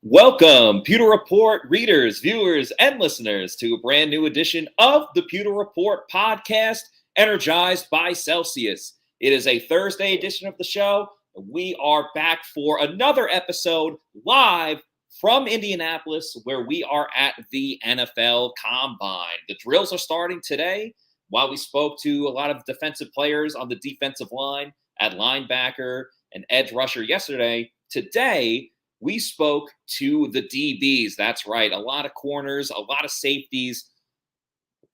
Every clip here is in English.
Welcome, Pewter Report readers, viewers, and listeners to a brand new edition of the Pewter Report podcast, Energized by Celsius. It is a Thursday edition of the show. We are back for another episode live from Indianapolis, where we are at the NFL Combine. The drills are starting today. While we spoke to a lot of defensive players on the defensive line, at linebacker and edge rusher yesterday, today we spoke to the DBs. That's right. A lot of corners, a lot of safeties.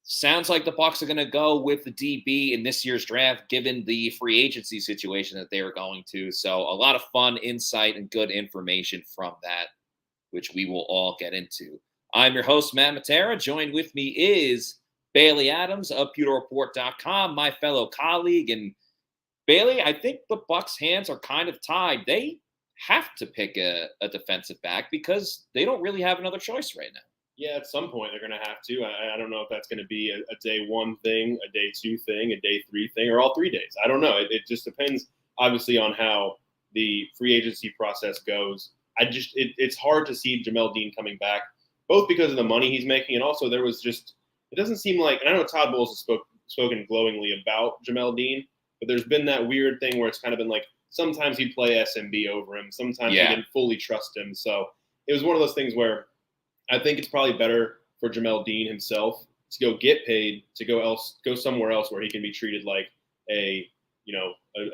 Sounds like the Bucs are going to go with the DB in this year's draft, given the free agency situation that they were going to. So a lot of fun insight and good information from that, which we will all get into. I'm your host, Matt Matera. Joined with me is Bailey Adams of PewterReport.com, my fellow colleague. And Bailey, I think the Bucs' hands are kind of tied. They have to pick a defensive back because they don't really have another choice right now. Yeah, at some point they're going to have to. I don't know if that's going to be a day one thing, a day two thing, a day three thing, or all 3 days. I don't know. It just depends, obviously, on how the free agency process goes. It's hard to see Jamel Dean coming back, both because of the money he's making, and also it doesn't seem like, and I know Todd Bowles has spoken glowingly about Jamel Dean, but there's been that weird thing where it's kind of been like, sometimes he'd play SMB over him. Sometimes he didn't fully trust him. So it was one of those things where I think it's probably better for Jamel Dean himself to go get paid, to go somewhere else where he can be treated like a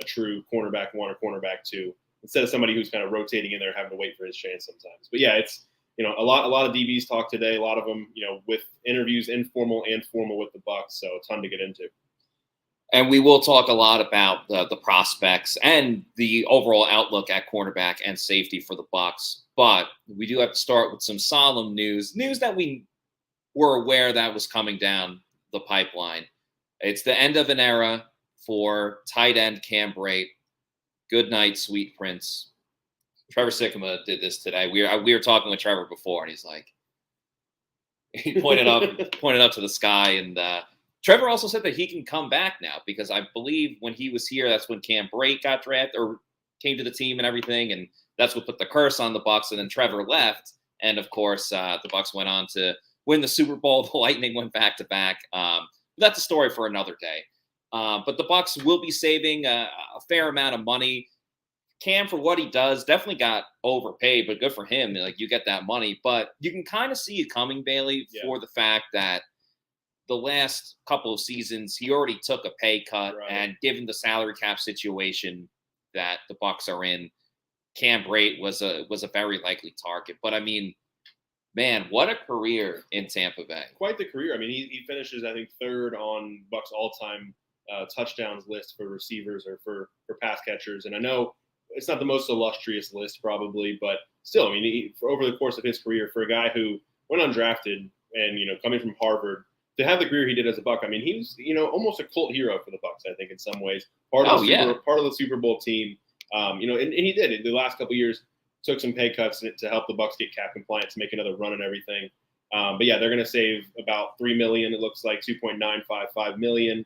true cornerback one or cornerback two, instead of somebody who's kind of rotating in there having to wait for his chance sometimes. But yeah, it's a lot of DBs talk today. A lot of them with interviews, informal and formal, with the Bucs. So a ton to get into. And we will talk a lot about the prospects and the overall outlook at cornerback and safety for the Bucs. But we do have to start with some solemn news that we were aware that was coming down the pipeline. It's the end of an era for tight end Cam Brate. Good night, sweet prince. Trevor Sikkema did this today. We were talking with Trevor before, and he's like, he pointed up to the sky, and Trevor also said that he can come back now because I believe when he was here, that's when Cam Brate got drafted or came to the team and everything, and that's what put the curse on the Bucs. And then Trevor left, and of course, the Bucs went on to win the Super Bowl. The Lightning went back to back. That's a story for another day. But the Bucs will be saving a fair amount of money. Cam, for what he does, definitely got overpaid, but good for him. Like, you get that money, but you can kind of see it coming, Bailey, for the fact that the last couple of seasons, he already took a pay cut, right. And given the salary cap situation that the Bucs are in, Cam Brate was a very likely target. But I mean, man, what a career in Tampa Bay! Quite the career. I mean, he finishes, I think, third on Bucs all-time touchdowns list for receivers or for pass catchers. And I know it's not the most illustrious list, probably, but still, I mean, over the course of his career, for a guy who went undrafted and coming from Harvard, to have the career he did as a Buc, I mean, he was, almost a cult hero for the Bucs, I think, in some ways. Part of the Super Bowl team, and he did. In the last couple of years, took some pay cuts to help the Bucs get cap compliant, to make another run and everything. But yeah, they're going to save about $3 million. It looks like $2.955 million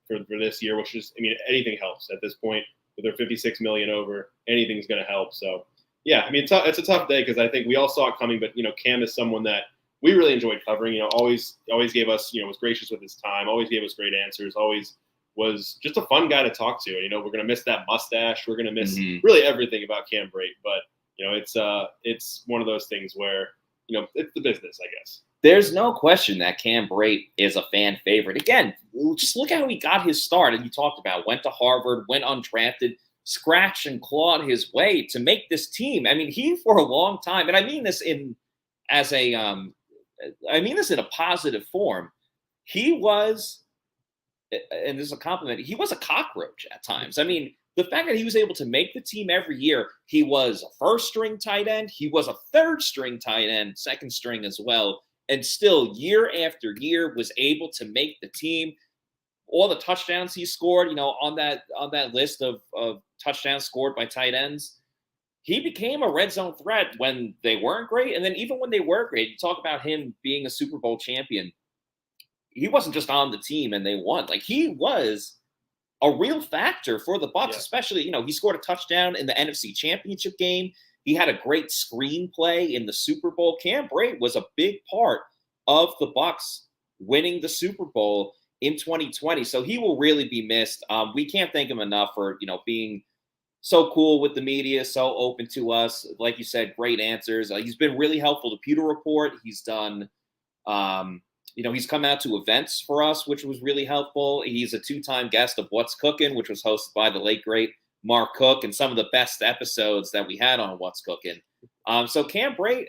for this year, which is, I mean, anything helps at this point. With their $56 million over, anything's going to help. So yeah, I mean, it's a tough day because I think we all saw it coming. But Cam is someone that we really enjoyed covering. Always gave us, was gracious with his time. Always gave us great answers. Always was just a fun guy to talk to. We're going to miss that mustache. We're going to miss really everything about Cam Brate. But it's one of those things where it's the business, I guess. There's no question that Cam Brate is a fan favorite. Again, just look at how he got his start. And you talked about went to Harvard, went undrafted, scratched and clawed his way to make this team. I mean, he for a long time, and I mean this in a positive form. He was, and this is a compliment, he was a cockroach at times. I mean, the fact that he was able to make the team every year, he was a first-string tight end, he was a third-string tight end, second-string as well, and still year after year was able to make the team. All the touchdowns he scored, on that list of touchdowns scored by tight ends, he became a red zone threat when they weren't great. And then even when they were great, you talk about him being a Super Bowl champion. He wasn't just on the team and they won. Like, he was a real factor for the Bucs, especially, he scored a touchdown in the NFC Championship game. He had a great screenplay in the Super Bowl. Cam Brate was a big part of the Bucs winning the Super Bowl in 2020. So he will really be missed. We can't thank him enough for, being so cool with the media, so open to us. Like you said, great answers. He's been really helpful to Pewter Report. He's done, he's come out to events for us, which was really helpful. He's a 2-time guest of What's Cooking, which was hosted by the late, great Mark Cook, and some of the best episodes that we had on What's Cooking. So Cam Brate,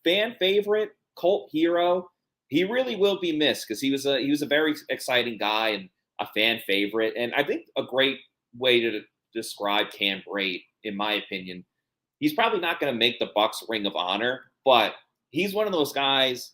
fan favorite, cult hero. He really will be missed because he was a very exciting guy and a fan favorite. And I think a great way to describe Cam Brate, in my opinion, he's probably not going to make the Bucs Ring of Honor, but he's one of those guys,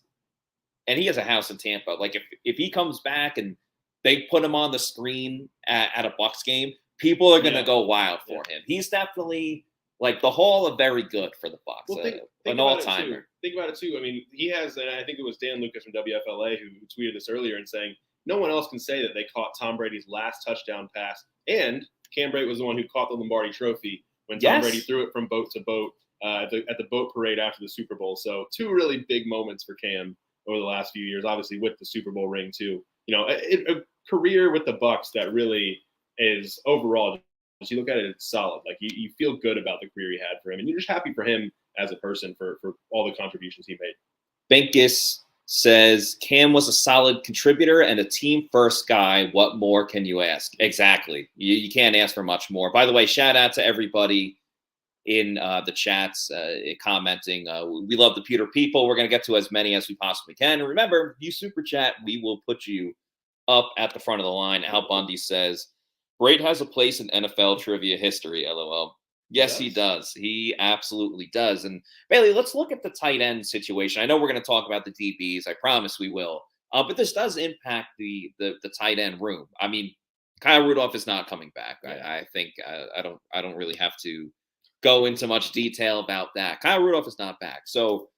and he has a house in Tampa. Like if he comes back and they put him on the screen at a Bucs game, people are going to go wild for him. He's definitely like the Hall of Very Good for the Bucs, well, an all-timer. Think about it too. I mean, he has, and I think it was Dan Lucas from WFLA who tweeted this earlier and saying no one else can say that they caught Tom Brady's last touchdown pass, and Cam Brate was the one who caught the Lombardi Trophy when Tom Brady threw it from boat to boat at the boat parade after the Super Bowl. So 2 really big moments for Cam over the last few years, obviously with the Super Bowl ring too. A career with the Bucs that really is overall, as you look at it, it's solid. Like you feel good about the career he had for him, and you're just happy for him as a person for all the contributions he made. Binkus says Cam was a solid contributor and a team first guy. What more can you ask? Exactly. You can't ask for much more. By the way, shout out to everybody in the chats commenting. We love the Pewter people. We're going to get to as many as we possibly can. And remember, if you super chat, we will put you up at the front of the line. Al Bundy says, Brate has a place in NFL trivia history, LOL. Yes, he does. He absolutely does. And Bailey, let's look at the tight end situation. I know we're going to talk about the DBs. I promise we will. But this does impact the tight end room. I mean, Kyle Rudolph is not coming back. I think I don't really have to go into much detail about that. Kyle Rudolph is not back. So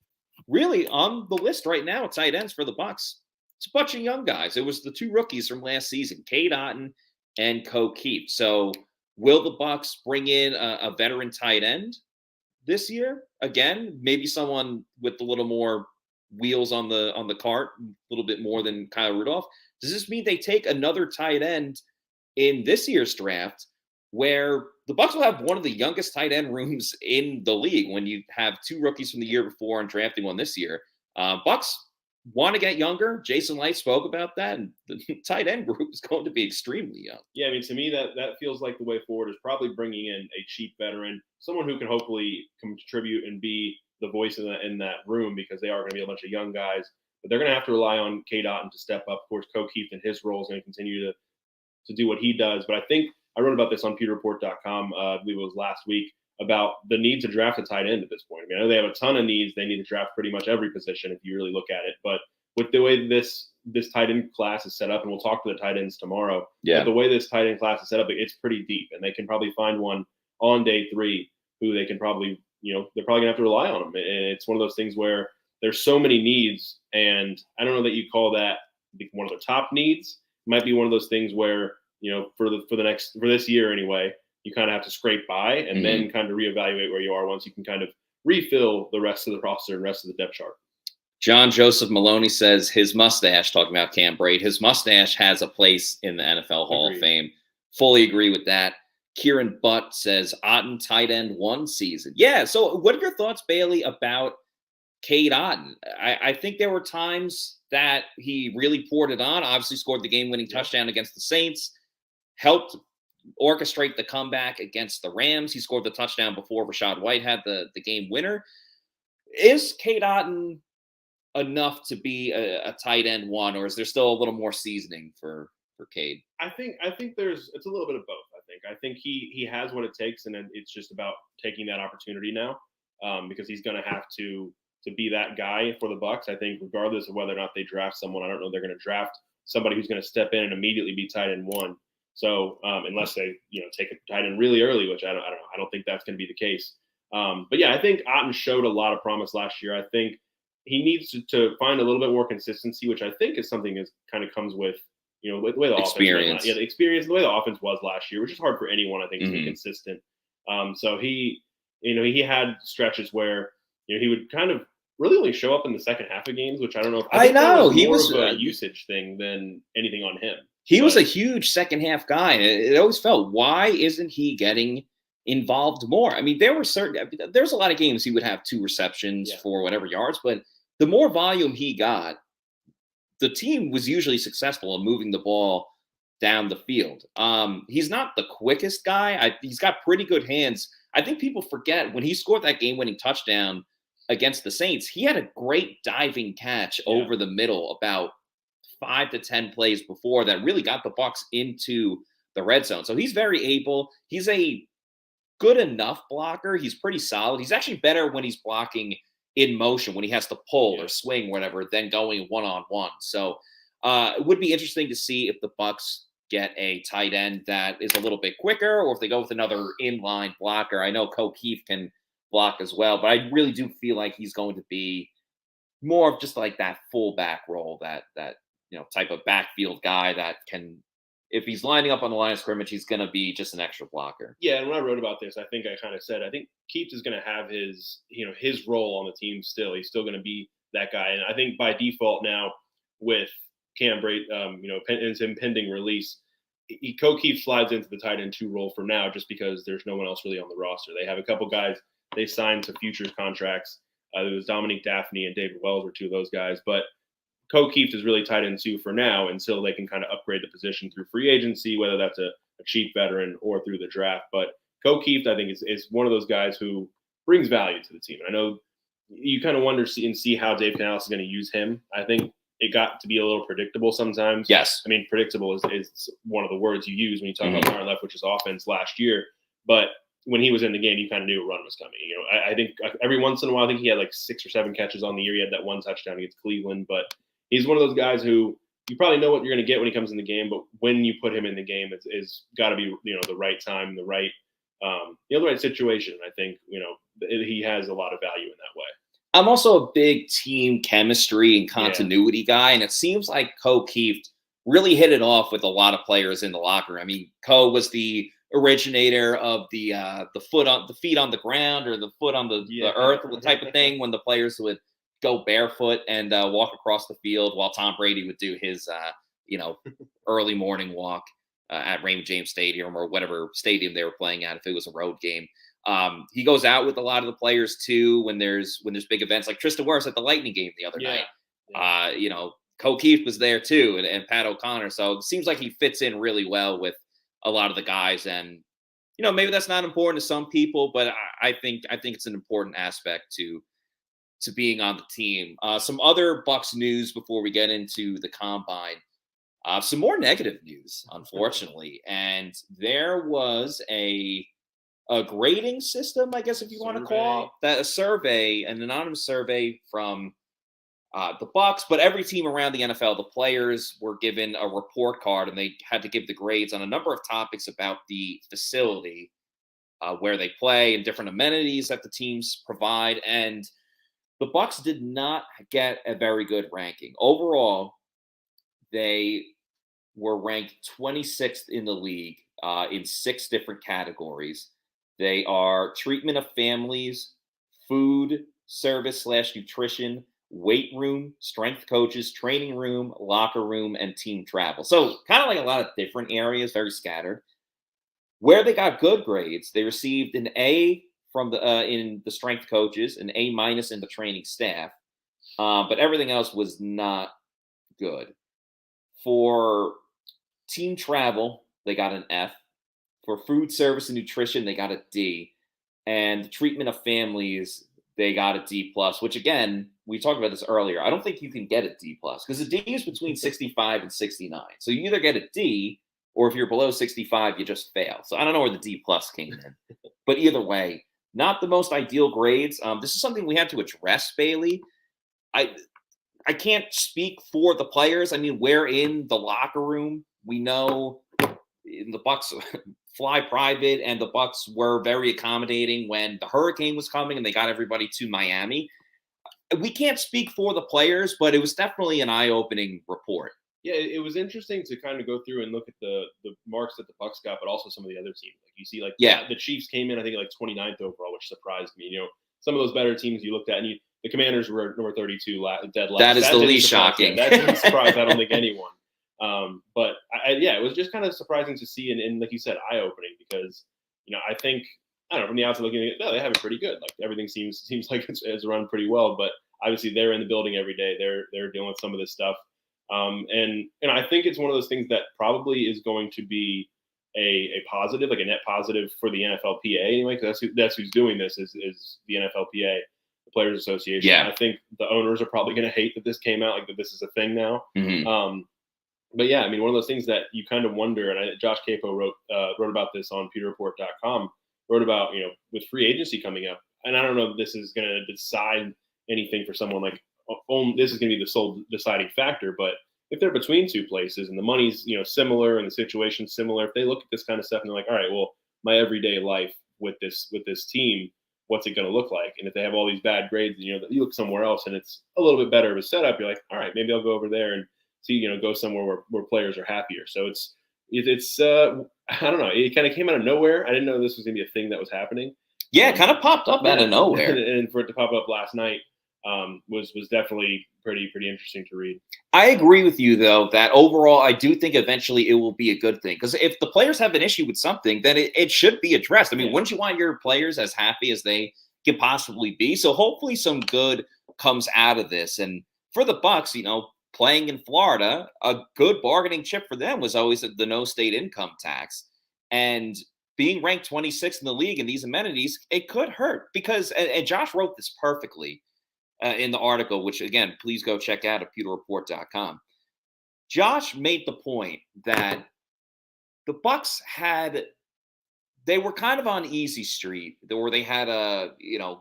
really on the list right now, tight ends for the Bucs, it's a bunch of young guys. It was the 2 rookies from last season, Cade Otton and Ko Keep. So will the Bucs bring in a veteran tight end this year? Again, maybe someone with a little more wheels on the cart, a little bit more than Kyle Rudolph. Does this mean they take another tight end in this year's draft, where the Bucs will have one of the youngest tight end rooms in the league when you have 2 rookies from the year before and drafting one this year? Bucs want to get younger. Jason Licht spoke about that, and the tight end group is going to be extremely young. Yeah, I mean, to me, that feels like the way forward is probably bringing in a cheap veteran, someone who can hopefully contribute and be the voice in that room, because they are going to be a bunch of young guys. But they're going to have to rely on Cade Otton to step up. Of course, Ko Keith in his role is going to continue to do what he does. But I think I wrote about this on PewterReport.com, I believe it was last week, about the need to draft a tight end at this point. I mean, I know they have a ton of needs. They need to draft pretty much every position if you really look at it. But with the way this tight end class is set up, and we'll talk to the tight ends tomorrow, but the way this tight end class is set up, it's pretty deep. And they can probably find one on day 3 who they can probably, they're probably going to have to rely on them. And it's one of those things where there's so many needs. And I don't know that you call that one of the top needs. It might be one of those things where, for this year anyway, you kind of have to scrape by and then kind of reevaluate where you are once you can kind of refill the rest of the roster and rest of the depth chart. John Joseph Maloney says his mustache, talking about Cam Brate, his mustache has a place in the NFL Hall of Fame. Fully agree with that. Kieran Butt says Otton tight end 1 season. Yeah, so what are your thoughts, Bailey, about Cade Otton? I think there were times that he really poured it on, obviously scored the game-winning touchdown against the Saints, helped orchestrate the comeback against the Rams. He scored the touchdown before Rachaad White had the game winner. Is Cade Otton enough to be a tight end 1, or is there still a little more seasoning for Cade? I think it's a little bit of both. I think he has what it takes, and it's just about taking that opportunity now, because he's going to have to be that guy for the Bucs. I think regardless of whether or not they draft someone, I don't know they're going to draft somebody who's going to step in and immediately be tight end 1. So unless they take a tight end really early, which I don't think that's going to be the case. But yeah, I think Otton showed a lot of promise last year. I think he needs to find a little bit more consistency, which I think is something that kind of comes with, with the way the experience. Offense, the experience, the way the offense was last year, which is hard for anyone, I think, to be consistent. So he he had stretches where he would kind of really only show up in the second half of games, which I don't know if I know he was more of a usage thing than anything on him. He was a huge second half guy. And it always felt, why isn't he getting involved more? I mean, there's a lot of games he would have 2 receptions for whatever yards, but the more volume he got, the team was usually successful in moving the ball down the field. He's not the quickest guy. He's got pretty good hands. I think people forget when he scored that game-winning touchdown against the Saints, he had a great diving catch over the middle about 5 to 10 plays before that really got the Bucs into the red zone. So he's very able. He's a good enough blocker. He's pretty solid. He's actually better when he's blocking in motion, when he has to pull or swing, whatever, than going one-on-one. So it would be interesting to see if the Bucs get a tight end that is a little bit quicker, or if they go with another inline blocker. I know Keith can block as well, but I really do feel like he's going to be more of just like that fullback role, that type of backfield guy that can, if he's lining up on the line of scrimmage, he's going to be just an extra blocker. Yeah, and when I wrote about this, I think I kind of said, I think Keith is going to have his role on the team still. He's still going to be that guy. And I think by default now, with Cam Brate, his impending release, Keith slides into the tight end 2 role for now, just because there's no one else really on the roster. They have a couple guys they signed to futures contracts. It was Dominique Daphne and David Wells were 2 of those guys. But Keith is really tight end 2 for now until they can kind of upgrade the position through free agency, whether that's a cheap veteran or through the draft. But Keith, I think, is one of those guys who brings value to the team. And I know you kind of wonder and see how Dave Canales is going to use him. I think it got to be a little predictable sometimes. Yes. I mean, predictable is one of the words you use when you talk about far left, which is offense last year. But when he was in the game, you kind of knew a run was coming. I think every once in a while, I think he had like 6 or 7 catches on the year. He had that 1 touchdown against Cleveland. But he's one of those guys who you probably know what you're going to get when he comes in the game. But when you put him in the game, it's got to be the right time, the right situation. I think he has a lot of value in that way. I'm also a big team chemistry and continuity guy, and it seems like Keith really hit it off with a lot of players in the locker room. I mean, was the originator of the feet on the ground, or the foot on the earth type of thing, when the players would go barefoot and walk across the field while Tom Brady would do his early morning walk at Raymond James Stadium or whatever stadium they were playing at, if it was a road game. He goes out with a lot of the players too when there's big events, like Tristan Wirfs at the Lightning game the other night. Keith was there too, and Pat O'Connor. So it seems like he fits in really well with a lot of the guys. And maybe that's not important to some people, but I think it's an important aspect to being on the team. Some other Bucs news before we get into the combine. Some more negative news, unfortunately, and there was a grading system, I guess, if you want to call it that, a survey, an anonymous survey from the Bucs, but every team around the NFL, the players were given a report card, and they had to give the grades on a number of topics about the facility, where they play, and different amenities that the teams provide. And the Bucs did not get a very good ranking. Overall, they were ranked 26th in the league in 6 different categories. They are treatment of families, food, service / nutrition, weight room, strength coaches, training room, locker room, and team travel. So kind of like a lot of different areas, very scattered. Where they got good grades, they received an A from in the strength coaches, an A- in the training staff, but everything else was not good. For team travel, they got an F. For food service and nutrition, they got a D. And the treatment of families, they got a D+, which, again, we talked about this earlier. I don't think you can get a D+, because a D is between 65 and 69. So you either get a D, or if you're below 65, you just fail. So I don't know where the D+ came in. But either way, not the most ideal grades. This is something we had to address, Bailey. I can't speak for the players. I mean, we're in the locker room. We know the Bucs fly private, and the Bucs were very accommodating when the hurricane was coming and they got everybody to Miami. We can't speak for the players, but it was definitely an eye-opening report. Yeah, it was interesting to kind of go through and look at the marks that the Bucs got, but also some of the other teams. Like you see, like Yeah, the Chiefs came in, I think, like 29th overall, which surprised me. Some of those better teams you looked at, and the Commanders were number 32, dead last. that is the least surprise. shocking. Yeah, that didn't surprise, I don't think, anyone. But yeah, it was just kind of surprising to see, and like you said, eye opening, because I think, I don't know, from the outside looking at it, no, they have it pretty good. Like everything seems like it's run pretty well, but obviously they're in the building every day. They're dealing with some of this stuff. And I think it's one of those things that probably is going to be a positive, like a net positive for the NFLPA anyway, because that's who's doing this is the NFLPA, the Players Association. Yeah. I think the owners are probably going to hate that this came out, like that this is a thing now. Mm-hmm. But yeah, I mean, one of those things that you kind of wonder, and Josh Capo wrote about this on pewterreport.com, wrote about, with free agency coming up. And I don't know if this is going to decide anything for someone like, this is going to be the sole deciding factor. But if they're between two places and the money's, similar and the situation's similar, if they look at this kind of stuff and they're like, all right, well, my everyday life with this team, what's it going to look like? And if they have all these bad grades, you look somewhere else and it's a little bit better of a setup, you're like, all right, maybe I'll go over there and see, go somewhere where players are happier. So it's I don't know. It kind of came out of nowhere. I didn't know this was going to be a thing that was happening. Yeah, it kind of popped up out of nowhere. And for it to pop up last night was definitely pretty interesting to read. I agree with you, though, that overall, I do think eventually it will be a good thing. Because if the players have an issue with something, then it should be addressed. I mean, wouldn't you want your players as happy as they can possibly be? So hopefully some good comes out of this. And for the Bucs, playing in Florida, a good bargaining chip for them was always the no state income tax. And being ranked 26th in the league in these amenities, it could hurt because, and Josh wrote this perfectly in the article, which again, please go check out at pewterreport.com. Josh made the point that the Bucs they were kind of on easy street, where they had a,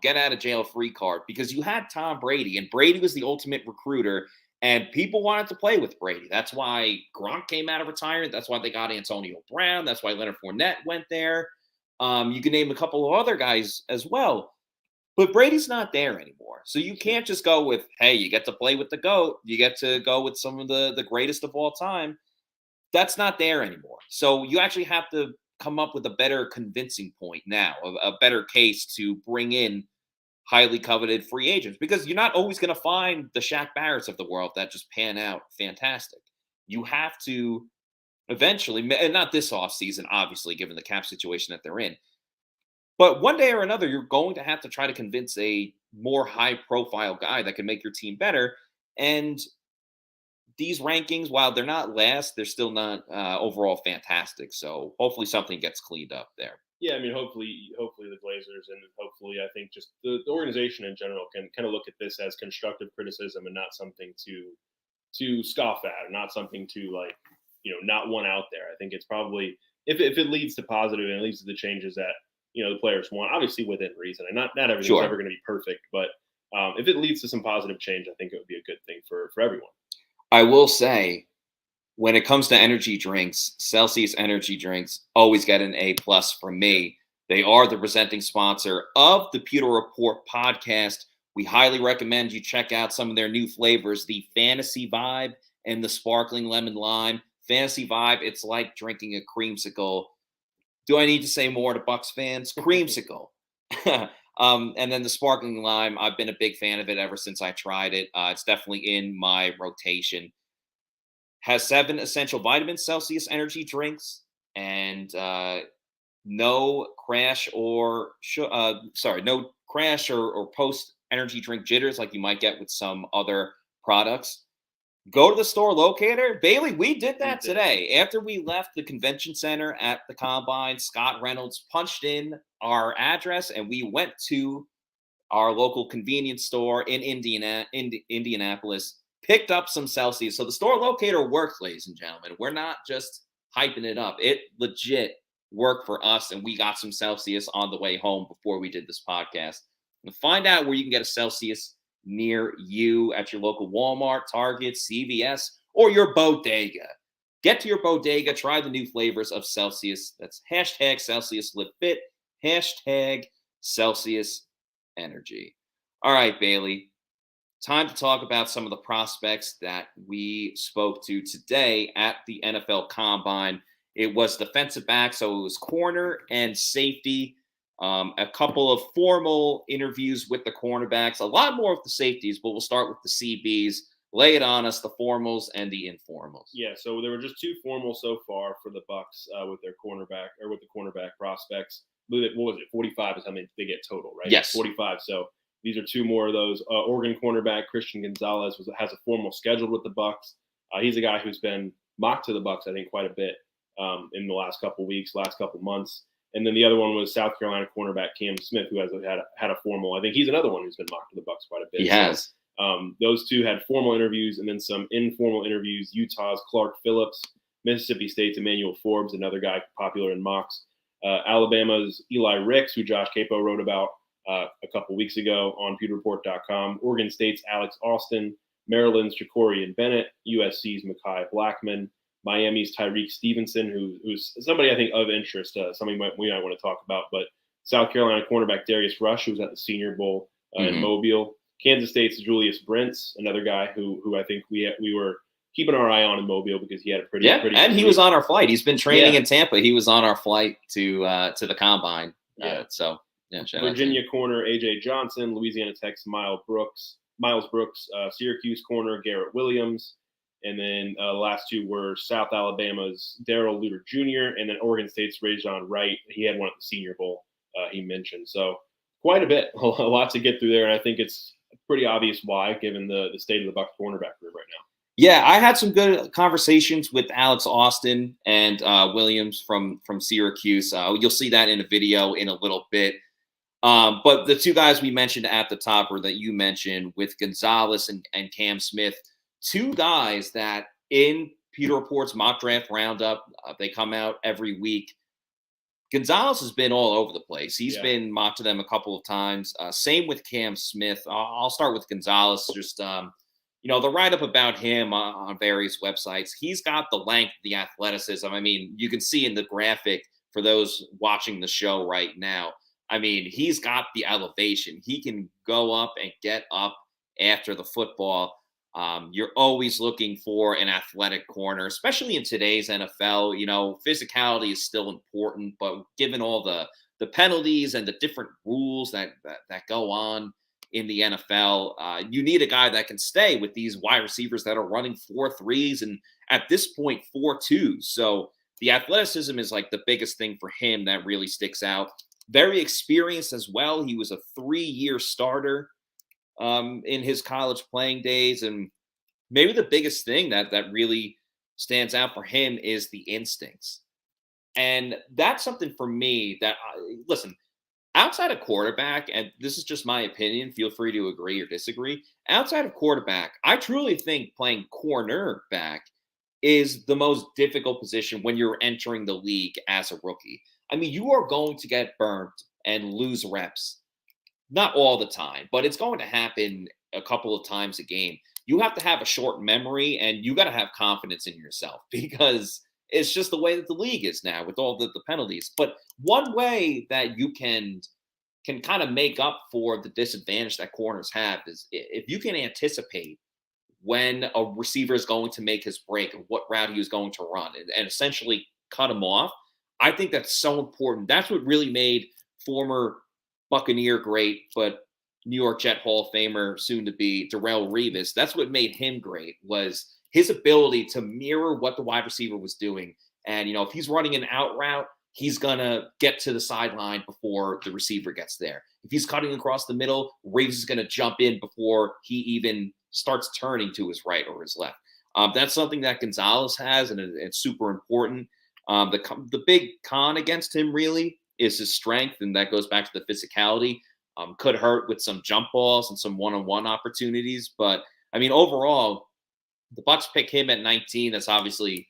get out of jail free card, because you had Tom Brady, and Brady was the ultimate recruiter, and people wanted to play with Brady. That's why Gronk came out of retirement. That's why they got Antonio Brown. That's why Leonard Fournette went there. You can name a couple of other guys as well. But Brady's not there anymore. So you can't just go with, hey, you get to play with the GOAT. You get to go with some of the greatest of all time. That's not there anymore. So you actually have to come up with a better convincing point now, a better case to bring in highly coveted free agents, because you're not always going to find the Shaq Barretts of the world that just pan out fantastic. You have to eventually, and not this offseason, obviously, given the cap situation that they're in, but one day or another, you're going to have to try to convince a more high-profile guy that can make your team better. And these rankings, while they're not last, they're still not overall fantastic. So hopefully something gets cleaned up there. Yeah, I mean, hopefully the Glazers, and hopefully I think just the organization in general can kind of look at this as constructive criticism and not something to scoff at, or not something to not one out there. I think it's probably, if it leads to positive and it leads to the changes that the players want, obviously within reason, and not everything's ever going to be perfect, but if it leads to some positive change, I think it would be a good thing for everyone. I will say, when it comes to energy drinks, Celsius energy drinks always get an A+ from me. They are the presenting sponsor of the Pewter Report podcast. We highly recommend you check out some of their new flavors, the Fantasy Vibe and the Sparkling Lemon Lime. Fantasy Vibe, it's like drinking a creamsicle. Do I need to say more to Bucs fans? Creamsicle. And then the Sparkling Lime, I've been a big fan of it ever since I tried it. It's definitely in my rotation. Has 7 essential vitamins, Celsius energy drinks, and no crash or post energy drink jitters like you might get with some other products. Go to the store locator. Bailey, we did that today. After we left the convention center at the Combine, Scott Reynolds punched in our address, and we went to our local convenience store in Indianapolis, picked up some Celsius. So the store locator works, ladies and gentlemen. We're not just hyping it up. It legit worked for us, and we got some Celsius on the way home before we did this podcast. And find out where you can get a Celsius near you at your local Walmart, Target, CVS, or your bodega. Get to your bodega, try the new flavors of Celsius. That's hashtag Celsius Live Fit, hashtag Celsius Energy. All right, Bailey. time to talk about some of the prospects that we spoke to today at the NFL Combine. It was defensive back, so it was corner and safety. A couple of formal interviews with the cornerbacks, a lot more with the safeties, but we'll start with the CBs. Lay it on us, the formals and the informals. Yeah, so there were just two formal so far for the Bucs with their cornerback or with the cornerback prospects. What was it? 45 is how many they get total, right? Yes. 45. So these are two more of those. Oregon cornerback Christian Gonzalez has a formal scheduled with the Bucs. He's a guy who's been mocked to the Bucs, I think, quite a bit in the last couple weeks, last couple months. And then the other one was South Carolina cornerback Cam Smith, who has had a formal. I think he's another one who's been mocked to the Bucs quite a bit. He has. Those two had formal interviews and then some informal interviews. Utah's Clark Phillips, Mississippi State's Emmanuel Forbes, another guy popular in mocks. Alabama's Eli Ricks, who Josh Capo wrote about a couple weeks ago on pewterreport.com. Oregon State's Alex Austin, Maryland's Jacorian Bennett, USC's Mekhi Blackman, Miami's Tyreek Stevenson, who's somebody I think of interest, somebody we might want to talk about. But South Carolina cornerback Darius Rush, who was at the Senior Bowl in Mobile. Kansas State's Julius Brents, another guy who I think we were keeping our eye on in Mobile because he had a pretty and he was on our flight. He's been training in Tampa. He was on our flight to the Combine. Virginia corner AJ Johnson, Louisiana Tech's Miles Brooks, Syracuse corner Garrett Williams, and then last two were South Alabama's Darrell Luter Jr. and then Oregon State's Rajon Wright. He had one at the Senior Bowl. He mentioned so quite a bit, a lot to get through there, and I think it's pretty obvious why, given the state of the Bucs cornerback group right now. Yeah, I had some good conversations with Alex Austin and Williams from Syracuse. You'll see that in a video in a little bit. But the two guys we mentioned at the top, or that you mentioned, with Gonzalez and Cam Smith, two guys that in Pewter Report's mock draft roundup, they come out every week. Gonzalez has been all over the place. He's been mocked to them a couple of times. Same with Cam Smith. I'll start with Gonzalez. Just, the write-up about him on various websites, he's got the length, the athleticism. I mean, you can see in the graphic for those watching the show right now. I mean, he's got the elevation. He can go up and get up after the football. You're always looking for an athletic corner, especially in today's NFL. Physicality is still important, but given all the penalties and the different rules that go on in the NFL, you need a guy that can stay with these wide receivers that are running 4.3s and at this point 4.2s. So the athleticism is like the biggest thing for him that really sticks out. Very experienced as well. He was a 3-year starter in his college playing days. And maybe the biggest thing that really stands out for him is the instincts. And that's something for me that, listen, outside of quarterback, and this is just my opinion, feel free to agree or disagree. Outside of quarterback, I truly think playing cornerback is the most difficult position when you're entering the league as a rookie. I mean, you are going to get burnt and lose reps. Not all the time, but it's going to happen a couple of times a game. You have to have a short memory and you got to have confidence in yourself because it's just the way that the league is now with all the penalties. But one way that you can kind of make up for the disadvantage that corners have is if you can anticipate when a receiver is going to make his break and what route he is going to run and essentially cut him off. I think that's so important. That's what really made former Buccaneer great, but New York Jet Hall of Famer, soon to be Darrelle Revis. That's what made him great, was his ability to mirror what the wide receiver was doing. And, if he's running an out route, he's going to get to the sideline before the receiver gets there. If he's cutting across the middle, Revis is going to jump in before he even starts turning to his right or his left. That's something that Gonzalez has, and it's super important. The big con against him really is his strength, and that goes back to the physicality. Could hurt with some jump balls and some one-on-one opportunities. But, I mean, overall, the Bucs pick him at 19. That's obviously,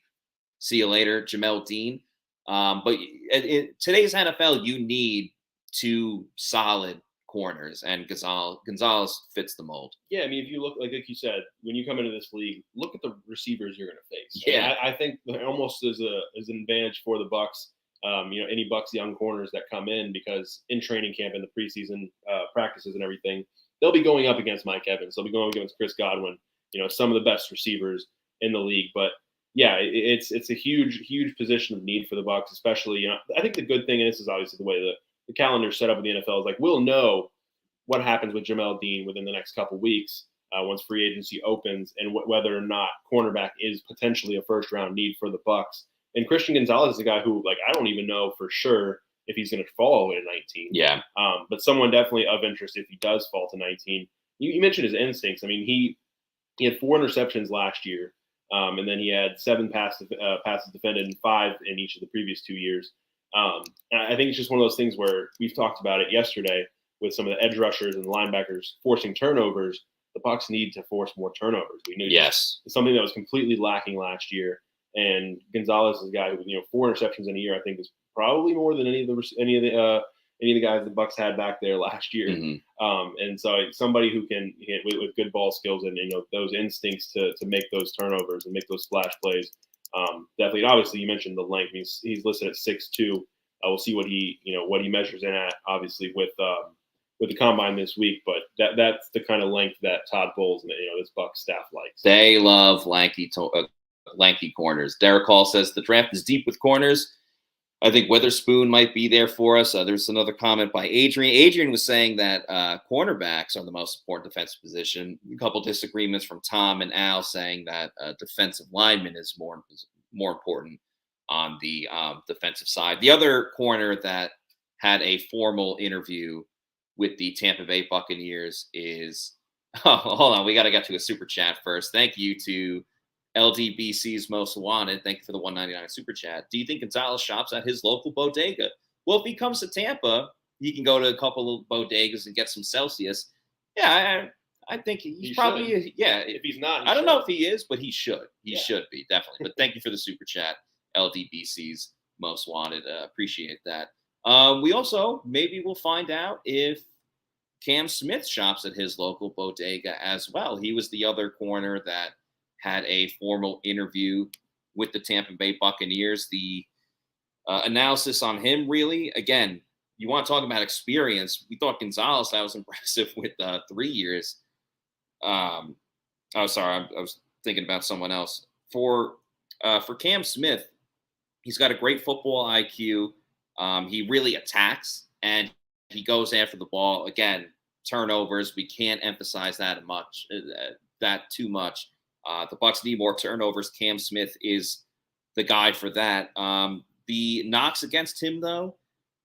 see you later, Jamel Dean. But in today's NFL, you need two solid corners, and Gonzalez fits the mold. Yeah, I mean, if you look, like you said, when you come into this league, look at the receivers you're going to face. Yeah, I think almost as an advantage for the Bucs. Any Bucs young corners that come in, because in training camp and the preseason practices and everything, they'll be going up against Mike Evans. They'll be going up against Chris Godwin, some of the best receivers in the league. But yeah, it's a huge position of need for the Bucs, especially, I think the good thing, and this is obviously the way the calendar set up in the NFL, is like we'll know what happens with Jamel Dean within the next couple weeks once free agency opens, and whether or not cornerback is potentially a first round need for the Bucs. And Christian Gonzalez is a guy who, like, I don't even know for sure if he's going to fall away to 19. Yeah. But someone definitely of interest if he does fall to 19. You mentioned his instincts. I mean, he had 4 interceptions last year, and then he had 7 passes defended and 5 in each of the previous 2 years. And I think it's just one of those things where we've talked about it yesterday with some of the edge rushers and the linebackers forcing turnovers. The Bucs need to force more turnovers. We knew yes, it's something that was completely lacking last year. And Gonzalez is a guy who, 4 interceptions in a year, I think, is probably more than any of the guys the Bucs had back there last year. Mm-hmm. And so somebody who can hit with good ball skills and those instincts to make those turnovers and make those splash plays. Definitely. And obviously, you mentioned the length. He's listed at 6'2". We'll see what he measures in at, obviously, with the combine this week. But that's the kind of length that Todd Bowles and this Bucs staff likes. They love lanky corners. Derek Hall says the draft is deep with corners. I think Witherspoon might be there for us. There's another comment by Adrian. Adrian was saying that cornerbacks are the most important defensive position. A couple disagreements from Tom and Al saying that defensive lineman is more important on the defensive side. The other corner that had a formal interview with the Tampa Bay Buccaneers is hold on, we got to get to a super chat first. Thank you to LDBC's Most Wanted. Thank you for the $1.99 super chat. Do you think Gonzalez shops at his local bodega? Well, if he comes to Tampa, he can go to a couple of bodegas and get some Celsius. Yeah, I think he probably is. Yeah, if he's not, I don't know if he is, but he should. He should be, definitely. But thank you for the super chat, LDBC's Most Wanted. Appreciate that. We also maybe we'll find out if Cam Smith shops at his local bodega as well. He was the other corner that had a formal interview with the Tampa Bay Buccaneers. The analysis on him, really, again, you want to talk about experience. We thought Gonzalez, that was impressive with 3 years. I was thinking about someone else. For Cam Smith, he's got a great football IQ. He really attacks, and he goes after the ball. Again, turnovers, we can't emphasize that too much. The Bucs need more turnovers. Cam Smith is the guy for that. The knocks against him, though,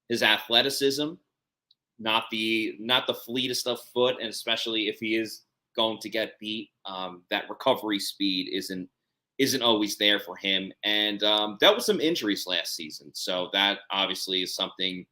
his athleticism, not the fleetest of foot, and especially if he is going to get beat, that recovery speed isn't always there for him. And dealt with some injuries last season, so that obviously is something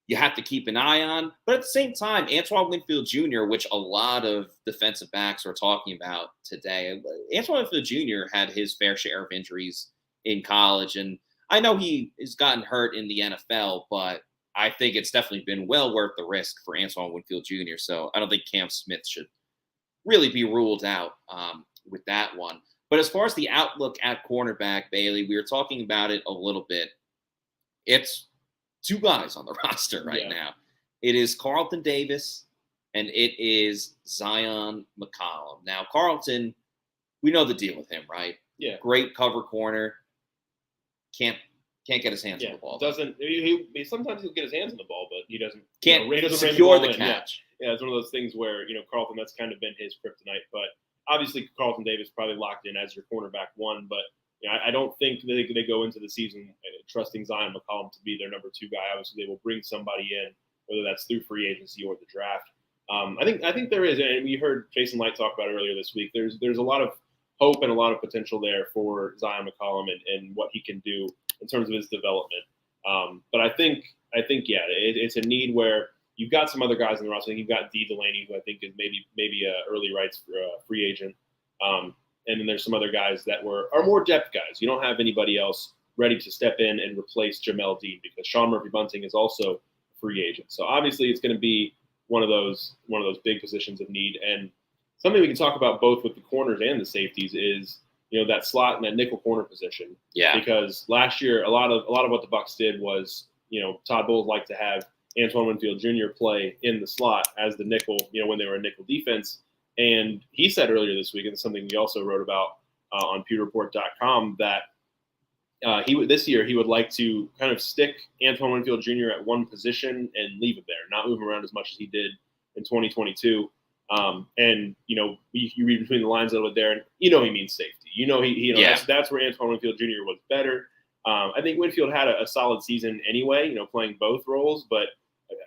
you have to keep an eye on. But at the same time, Antoine Winfield Jr., which a lot of defensive backs are talking about today, Antoine Winfield Jr. had his fair share of injuries in college. And I know he has gotten hurt in the NFL, but I think it's definitely been well worth the risk for Antoine Winfield Jr. So I don't think Cam Smith should really be ruled out with that one. But as far as the outlook at cornerback, Bailey, we were talking about it a little bit. It's 2 guys on the roster right now. It is Carlton Davis and it is Zion McCollum. Now, Carlton, we know the deal with him, right? Yeah. Great cover corner. Can't get his hands on the ball. Sometimes he'll get his hands on the ball, but he doesn't secure the catch. Yeah, it's one of those things where Carlton, that's kind of been his kryptonite. But obviously, Carlton Davis probably locked in as your cornerback 1, but I don't think they go into the season trusting Zion McCollum to be their number 2 guy. Obviously, they will bring somebody in, whether that's through free agency or the draft. I think there is, and we heard Jason Licht talk about it earlier this week. There's a lot of hope and a lot of potential there for Zion McCollum and what he can do in terms of his development. But I think it's a need where you've got some other guys in the roster. You've got D. Delaney, who I think is maybe a early rights free agent. And then there's some other guys that are more depth guys. You don't have anybody else ready to step in and replace Jamel Dean because Sean Murphy-Bunting is also a free agent. So obviously it's going to be one of those big positions of need. And something we can talk about both with the corners and the safeties is that slot and that nickel corner position. Yeah. Because last year a lot of what the Bucs did was Todd Bowles liked to have Antoine Winfield Jr. play in the slot as the nickel, when they were a nickel defense. And he said earlier this week, and it's something he also wrote about on pewterreport.com, that this year he would like to kind of stick Antoine Winfield Jr. at one position and leave it there, not move him around as much as he did in 2022. And you read between the lines a little bit there, and he means safety. That's where Antoine Winfield Jr. was better. I think Winfield had a solid season anyway, playing both roles, but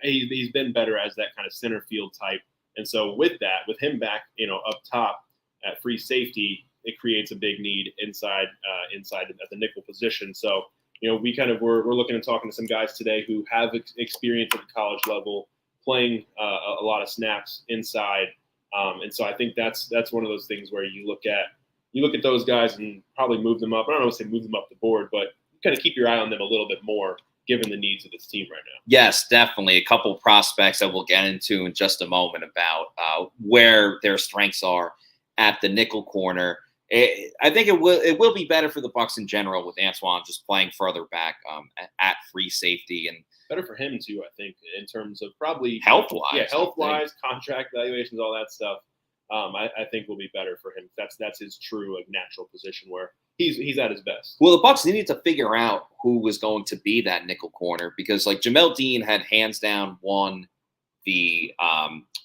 he's been better as that kind of center field type. And so with him back, up top at free safety, it creates a big need inside at the nickel position. So, we kind of we're looking and talking to some guys today who have experience at the college level playing a lot of snaps inside. And so I think that's one of those things where you look at those guys and probably move them up. I don't know if say move them up the board, but kind of keep your eye on them a little bit more given the needs of this team right now. Yes, definitely. A couple prospects that we'll get into in just a moment about where their strengths are at the nickel corner. I think it will be better for the Bucs in general with Antoine just playing further back at free safety, and better for him too. I think in terms of probably health-wise. Yeah, health-wise, contract valuations, all that stuff. I think will be better for him. That's his true natural position where he's at his best. Well, the Bucs needed to figure out who was going to be that nickel corner because Jamel Dean had hands down won the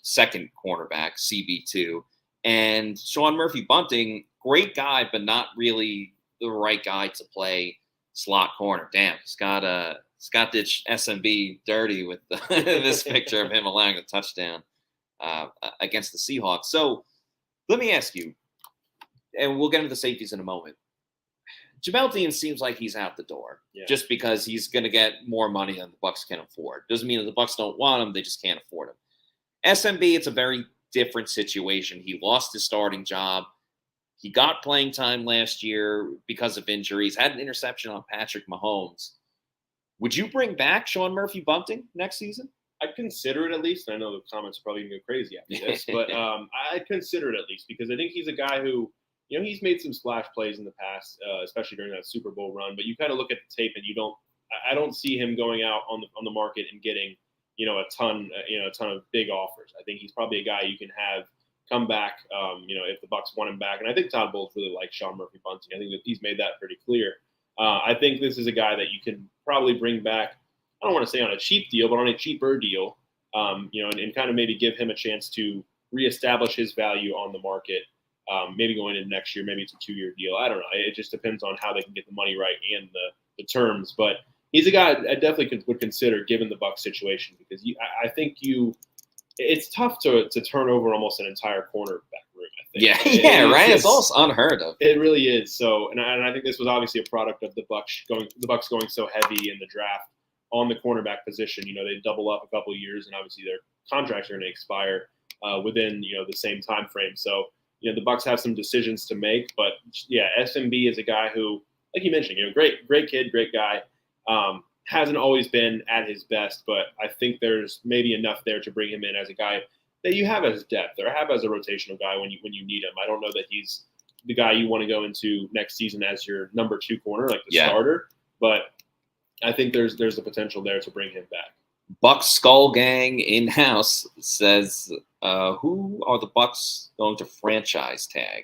second cornerback, CB2, and Sean Murphy-Bunting, great guy, but not really the right guy to play slot corner. Damn, Scott ditched SMB dirty with this picture of him allowing the touchdown against the Seahawks. So let me ask you, and we'll get into the safeties in a moment. Jamel Dean seems like he's out the door just because he's going to get more money than the Bucs can afford. Doesn't mean that the Bucs don't want him; they just can't afford him. SMB, it's a very different situation. He lost his starting job. He got playing time last year because of injuries. Had an interception on Patrick Mahomes. Would you bring back Sean Murphy-Bunting next season? I'd consider it at least. I know the comments are probably going to go crazy after this, but I'd consider it at least because I think he's a guy who, he's made some splash plays in the past, especially during that Super Bowl run. But you kind of look at the tape and I don't see him going out on the market and getting, a ton of big offers. I think he's probably a guy you can have come back, if the Bucs want him back. And I think Todd Bowles really likes Sean Murphy-Bunting. I think that he's made that pretty clear. I think this is a guy that you can probably bring back. I don't want to say on a cheap deal, but on a cheaper deal, and kind of maybe give him a chance to reestablish his value on the market. Maybe going into next year, maybe it's a 2-year deal. I don't know. It just depends on how they can get the money right and the terms. But he's a guy I definitely would consider given the Bucs situation because I think it's tough to turn over almost an entire cornerback room. I think. Right. It's almost unheard of. It really is. So, and I think this was obviously a product of the Bucs going so heavy in the draft on the cornerback position. They double up a couple of years, and obviously their contracts are going to expire within the same time frame. So, the Bucs have some decisions to make. But yeah, SMB is a guy who, like you mentioned, great kid, great guy. Hasn't always been at his best, but I think there's maybe enough there to bring him in as a guy that you have as depth or have as a rotational guy when you need him. I don't know that he's the guy you want to go into next season as your number 2 corner, like the starter, but I think there's the potential there to bring him back. Bucs Skull Gang in-house says, who are the Bucs going to franchise tag?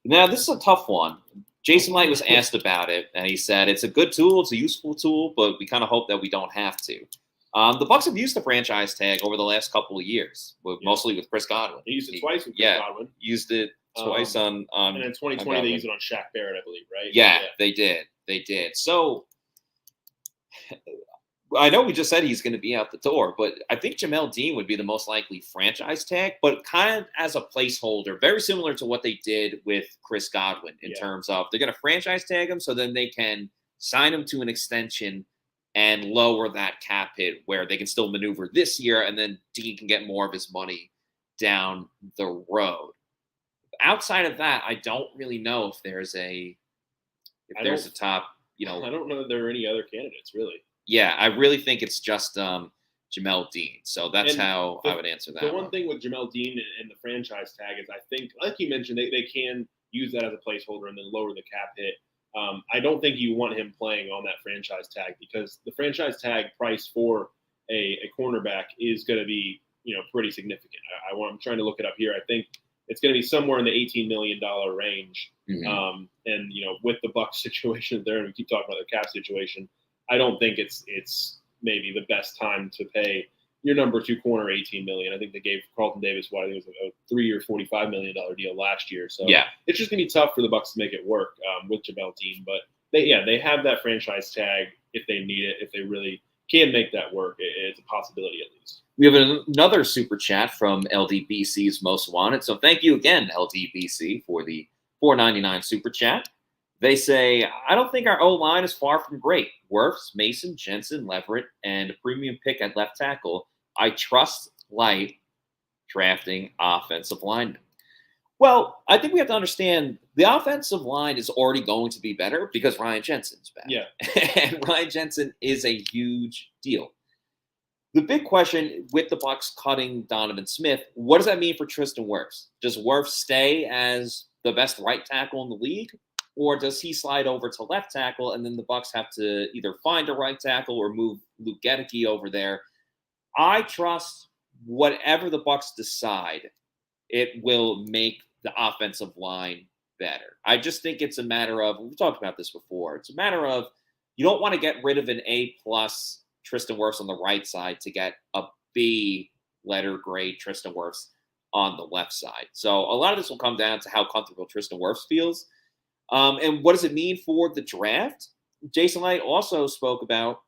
Now, this is a tough one. Jason Light was asked about it, and he said it's a good tool, it's a useful tool, but we kind of hope that we don't have to. The Bucs have used the franchise tag over the last couple of years, mostly with Chris Godwin. They used it twice with Chris Godwin. Used it twice on. And in 2020, they used it on Shaq Barrett, I believe, right? Yeah, they did. So I know we just said he's going to be out the door, but I think Jamel Dean would be the most likely franchise tag, but kind of as a placeholder, very similar to what they did with Chris Godwin in terms of they're going to franchise tag him so then they can sign him to an extension and lower that cap hit where they can still maneuver this year and then Dean can get more of his money down the road. Outside of that, I don't really know if there's a top, I don't know that there are any other candidates really. Yeah, I really think it's just Jamel Dean. So that's how I would answer that. The one thing with Jamel Dean and the franchise tag is I think, like you mentioned, they can use that as a placeholder and then lower the cap hit. I don't think you want him playing on that franchise tag because the franchise tag price for a cornerback is going to be, pretty significant. I'm trying to look it up here. I think it's going to be somewhere in the $18 million range. Mm-hmm. And with the Bucs situation there, and we keep talking about the cap situation, I don't think it's maybe the best time to pay your number 2 corner $18 million. I think they gave Carlton Davis I think it was a 3-year, $45 million deal last year. So yeah, it's just gonna be tough for the Bucs to make it work with Jamel Dean. But they have that franchise tag if they need it. If they really can make that work, it's a possibility at least. we have another super chat from LDBC's Most Wanted. So thank you again, LDBC, for the $4.99 super chat. They say, I don't think our O-line is far from great. Wirfs, Mason, Jensen, Leverett, and a premium pick at left tackle. I trust Light drafting offensive linemen. Well, I think we have to understand the offensive line is already going to be better because Ryan Jensen's back. Yeah. And Ryan Jensen is a huge deal. The big question with the Bucs cutting Donovan Smith, what does that mean for Tristan Wirfs? Does Wirfs stay as the best right tackle in the league? Or does he slide over to left tackle and then the Bucs have to either find a right tackle or move Luke Gedeke over there? I trust whatever the Bucs decide, it will make the offensive line better. I just think it's a matter of, we've talked about this before, it's a matter of you don't want to get rid of an A-plus Tristan Wirfs on the right side to get a B letter grade Tristan Wirfs on the left side. So a lot of this will come down to how comfortable Tristan Wirfs feels. And what does it mean for the draft? Jason Light also spoke about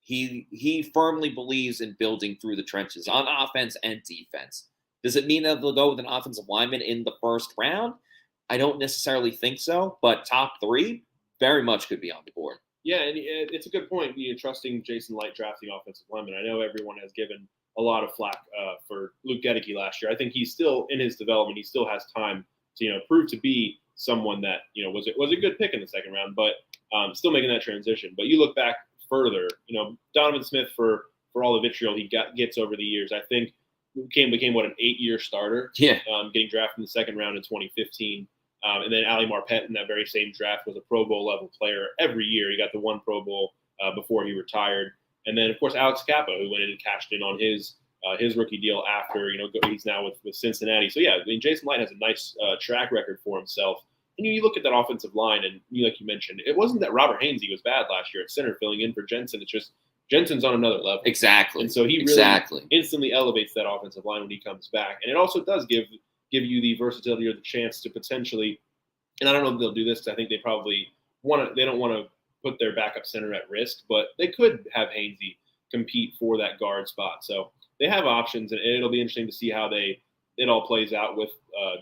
he firmly believes in building through the trenches on offense and defense. Does it mean that they'll go with an offensive lineman in the first round? I don't necessarily think so, but top 3 very much could be on the board. Yeah, and it's a good point. Trusting Jason Light drafting offensive linemen. I know everyone has given a lot of flack for Luke Gedeke last year. I think he's still in his development. He still has time to prove to be someone that was a good pick in the second round, but still making that transition. But you look back further, Donovan Smith for all the vitriol he gets over the years, I think became what, an 8-year starter. Yeah, getting drafted in the second round in 2015. And then Ali Marpet in that very same draft was a Pro Bowl level player every year. He got the 1 Pro Bowl before he retired. And then, of course, Alex Kappa, who went in and cashed in on his rookie deal after, he's now with Cincinnati. So, yeah, I mean, Jason Light has a nice track record for himself. And you look at that offensive line, and like you mentioned, it wasn't that Robert Hainsey was bad last year at center filling in for Jensen. It's just Jensen's on another level. Exactly. And so he really instantly elevates that offensive line when he comes back. And it also does give you the versatility or the chance to potentially, and I don't know if they'll do this because I think they probably they don't want to put their backup center at risk, but they could have Hainsey compete for that guard spot. So they have options, and it'll be interesting to see how it all plays out with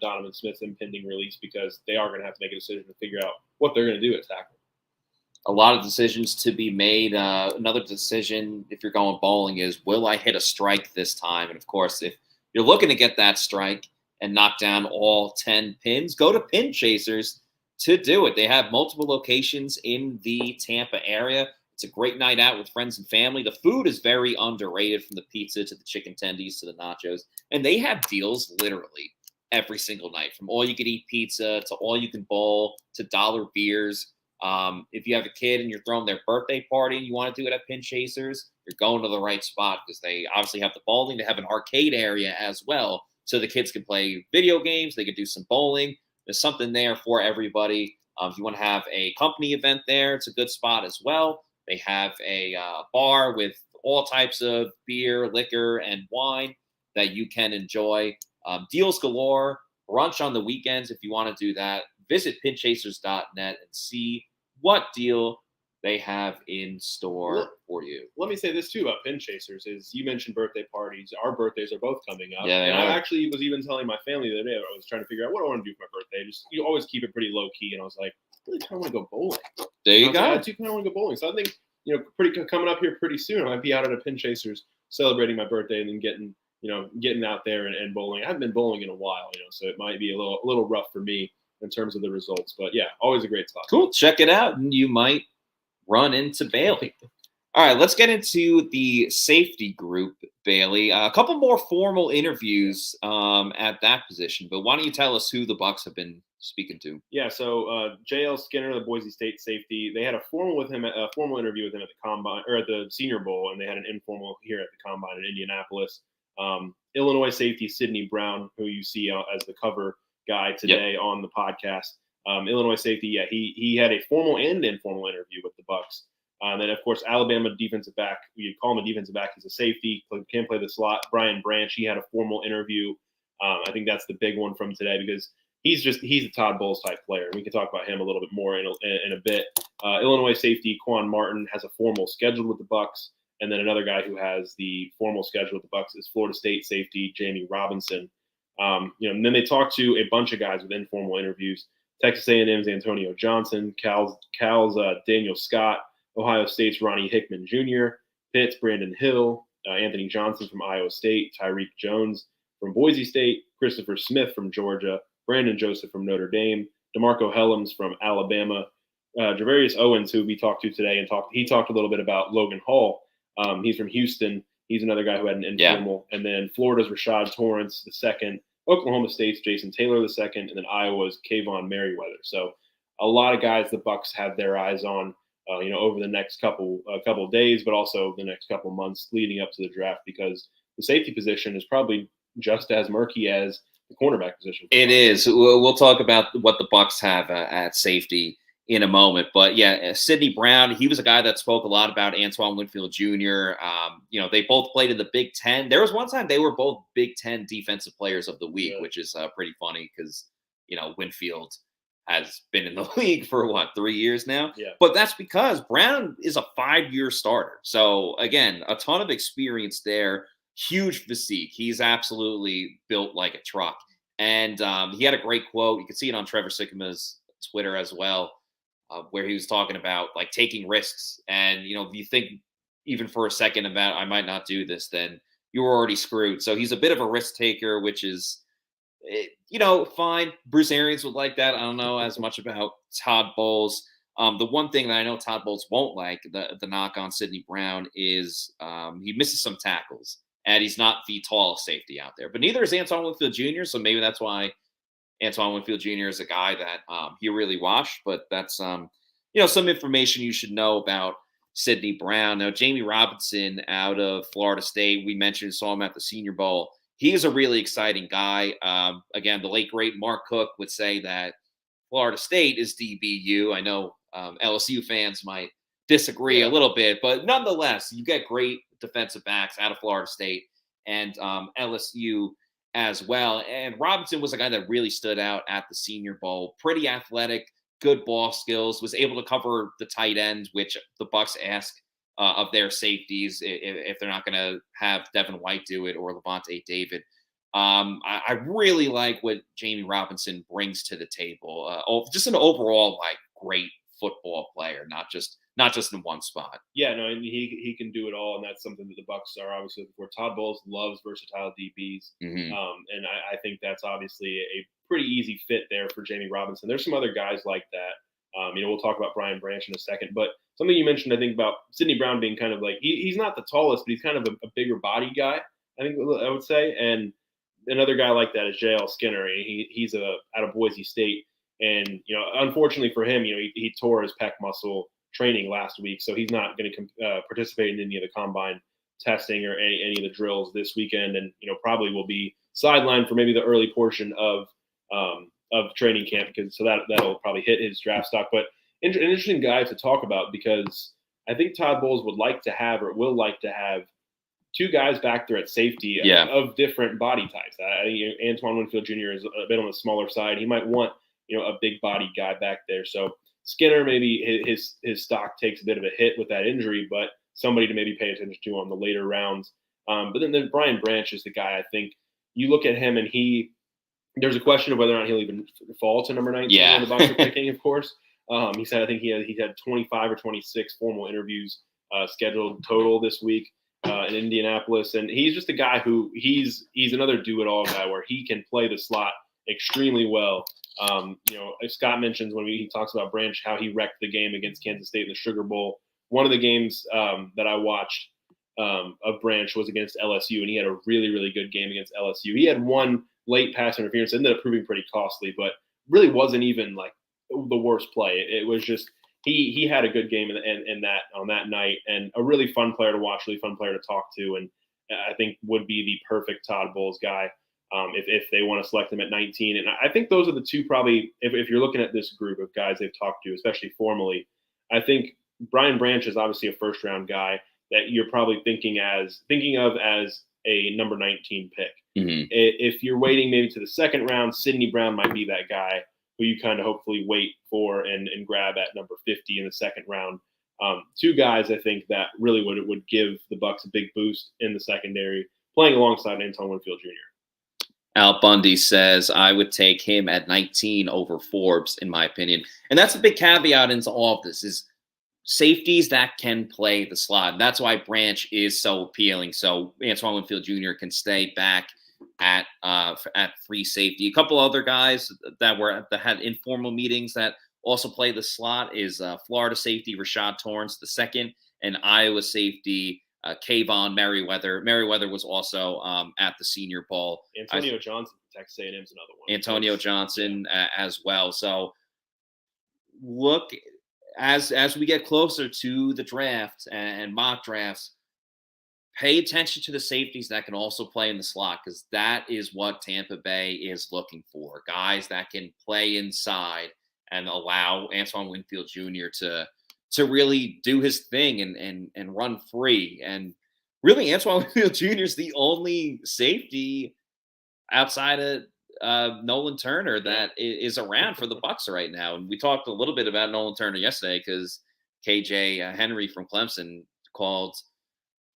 Donovan Smith's impending release, because they are going to have to make a decision to figure out what they're going to do at tackle. A lot of decisions to be made. Another decision, if you're going bowling, is will I hit a strike this time? And of course, if you're looking to get that strike and knock down all 10 pins, go to Pin Chasers to do it. They have multiple locations in the Tampa area. It's a great night out with friends and family. The food is very underrated, from the pizza to the chicken tendies to the nachos. And they have deals literally every single night, from all-you-can-eat pizza to all-you-can-bowl to dollar beers. If you have a kid and you're throwing their birthday party and you want to do it at Pin Chasers, you're going to the right spot, because they obviously have the bowling. They have an arcade area as well, so the kids can play video games. They can do some bowling. There's something there for everybody. If you want to have a company event there, it's a good spot as well. They have a bar with all types of beer, liquor, and wine that you can enjoy. Deals galore. Brunch on the weekends if you want to do that. Visit pinchasers.net and see what deal they have in store for you. Let me say this too about Pin Chasers is, you mentioned birthday parties. Our birthdays are both coming up. Yeah, and I actually was even telling my family the other day, I was trying to figure out what I want to do for my birthday. You always keep it pretty low key. And I was like, I really kind of want to go bowling. There you go. I do kind of want to go bowling. So I think, coming up here pretty soon, I might be out at a Pin Chasers celebrating my birthday and then getting out there and bowling. I haven't been bowling in a while, so it might be a little rough for me in terms of the results. But yeah, always a great spot. Cool. Check it out, and you might run into Bailey. All right, let's get into the safety group, Bailey. A couple more formal interviews at that position, but why don't you tell us who the Bucs have been speaking to? Yeah, so J.L. Skinner, the Boise State safety, they had a formal interview with him at the combine or at the Senior Bowl, and they had an informal here at the combine in Indianapolis. Illinois safety Sidney Brown, who you see as the cover guy today on the podcast. Illinois safety, yeah, he had a formal and informal interview with the Bucs. And then, of course, Alabama defensive back. You'd call him a defensive back. He's a safety, can play the slot. Brian Branch, he had a formal interview. I think that's the big one from today because he's a Todd Bowles type player. We can talk about him a little bit more in a bit. Illinois safety Quan Martin has a formal schedule with the Bucs, and then another guy who has the formal schedule with the Bucs is Florida State safety Jamie Robinson. And then they talked to a bunch of guys with informal interviews. Texas A&M's Antonio Johnson, Cal's Daniel Scott, Ohio State's Ronnie Hickman Jr., Pitt's Brandon Hill, Anthony Johnson from Iowa State, Tyreek Jones from Boise State, Christopher Smith from Georgia, Brandon Joseph from Notre Dame, DeMarco Helms from Alabama, Javarius Owens, who we talked to today, and he talked a little bit about Logan Hall. He's from Houston. He's another guy who had an informal. Yeah. And then Florida's Rashad Torrance the second, Oklahoma State's Jason Taylor the second, and then Iowa's Kayvon Merriweather. So a lot of guys the Bucs have their eyes on, over the next couple days, but also the next couple months leading up to the draft, because the safety position is probably just as murky as the cornerback position. It is. We'll talk about what the Bucs have at safety in a moment. But yeah, Sidney Brown, he was a guy that spoke a lot about Antoine Winfield Jr. They both played in the Big Ten. There was one time they were both Big Ten Defensive Players of the Week, which is pretty funny because, Winfield has been in the league for 3 years now. Yeah. But that's because Brown is a 5-year starter. So again, a ton of experience there. Huge physique. He's absolutely built like a truck. And he had a great quote. You can see it on Trevor Sikkema's Twitter as well, where he was talking about like taking risks. And, if you think even for a second about I might not do this, then you're already screwed. So he's a bit of a risk taker, which is, fine. Bruce Arians would like that. I don't know as much about Todd Bowles. The one thing that I know Todd Bowles won't like, the knock on Sidney Brown, is he misses some tackles. And he's not the tallest safety out there. But neither is Antoine Winfield Jr., so maybe that's why Antoine Winfield Jr. is a guy that he really washed. But that's, some information you should know about Sidney Brown. Now, Jamie Robinson out of Florida State, we saw him at the Senior Bowl. He is a really exciting guy. Again, the late, great Mark Cook would say that Florida State is DBU. I know LSU fans might disagree a little bit, but nonetheless, you get great defensive backs out of Florida State and LSU as well. And Robinson was a guy that really stood out at the Senior Bowl. Pretty athletic, good ball skills, was able to cover the tight end, which the Bucs ask of their safeties if they're not going to have Devin White do it or Levante David. I really like what Jamie Robinson brings to the table. Just an overall great football player, not just in one spot. Yeah, no, and he can do it all, and that's something that the Bucs are obviously looking for. Todd Bowles loves versatile DBs, and I think that's obviously a pretty easy fit there for Jamie Robinson. There's some other guys like that. We'll talk about Brian Branch in a second, but something you mentioned, I think, about Sidney Brown being kind of like he's not the tallest, but he's kind of a bigger body guy, I think I would say. And another guy like that is J.L. Skinner. He's out of Boise State, and unfortunately for him, he tore his pec muscle training last week, so he's not going to participate in any of the combine testing or any of the drills this weekend, and probably will be sidelined for maybe the early portion of training camp, because that'll probably hit his draft stock. But an interesting guy to talk about, because I think Todd Bowles would like to have, or will like to have, two guys back there at safety of different body types. I think Antoine Winfield Jr. is a bit on the smaller side. He might want a big body guy back there. So Skinner, maybe his stock takes a bit of a hit with that injury, but somebody to maybe pay attention to on the later rounds. But then Brian Branch is the guy, I think you look at him and there's a question of whether or not he'll even fall to number 19 when the Bucs are picking, of course. He said, I think he had 25 or 26 formal interviews scheduled total this week in Indianapolis. And he's just a guy who he's another do-it-all guy where he can play the slot extremely well. Scott mentions when he talks about Branch, how he wrecked the game against Kansas State in the Sugar Bowl. one of the games that I watched of Branch was against LSU, and he had a really, really good game against LSU. He had one late pass interference, ended up proving pretty costly, but really wasn't even like the worst play. It was just he had a good game in that on that night, and a really fun player to watch, really fun player to talk to, and I think would be the perfect Todd Bowles guy if they want to select him at 19. And I think those are the two probably, if you're looking at this group of guys they've talked to, especially formally, I think Brian Branch is obviously a first round guy that you're probably thinking of as a number 19 pick. Mm-hmm. If you're waiting maybe to the second round, Sidney Brown might be that guy who you kind of hopefully wait for and grab at number 50 in the second round. Two guys I think that really would give the Bucs a big boost in the secondary, playing alongside Antoine Winfield Jr. Al Bundy says, I would take him at 19 over Forbes, in my opinion. And that's a big caveat into all of this is safeties that can play the slot. And that's why Branch is so appealing. So Antoine Winfield Jr. can stay back at free safety. A couple other guys that had informal meetings that also play the slot is Florida safety Rashad Torrance II and Iowa safety Kayvon Merriweather. Merriweather was also at the Senior Bowl. Antonio Johnson from Texas A&M is another one. Antonio Johnson as well. So look, as we get closer to the draft and mock drafts, pay attention to the safeties that can also play in the slot, because that is what Tampa Bay is looking for. Guys that can play inside and allow Antoine Winfield Jr. to really do his thing and run free. And really, Antoine Winfield Jr. is the only safety outside of Nolan Turner that is around for the Bucs right now. And we talked a little bit about Nolan Turner yesterday because KJ Henry from Clemson called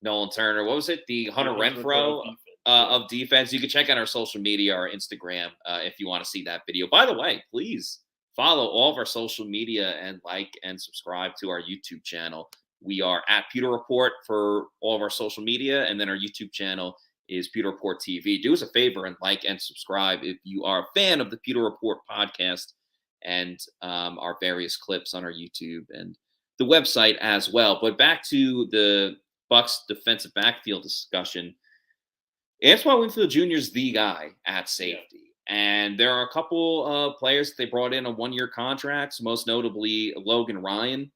Nolan Turner, what was it? The Hunter Renfrow of defense. You can check out our social media, our Instagram, if you want to see that video. By the way, please follow all of our social media and like and subscribe to our YouTube channel. We are at Pewter Report for all of our social media, and then our YouTube channel is Pewter Report TV. Do us a favor and like and subscribe if you are a fan of the Pewter Report podcast and our various clips on our YouTube and the website as well. But back to the Bucs defensive backfield discussion. Antoine Winfield Jr. is the guy at safety. Yeah. And there are a couple players that they brought in on one-year contracts, most notably Logan Ryan,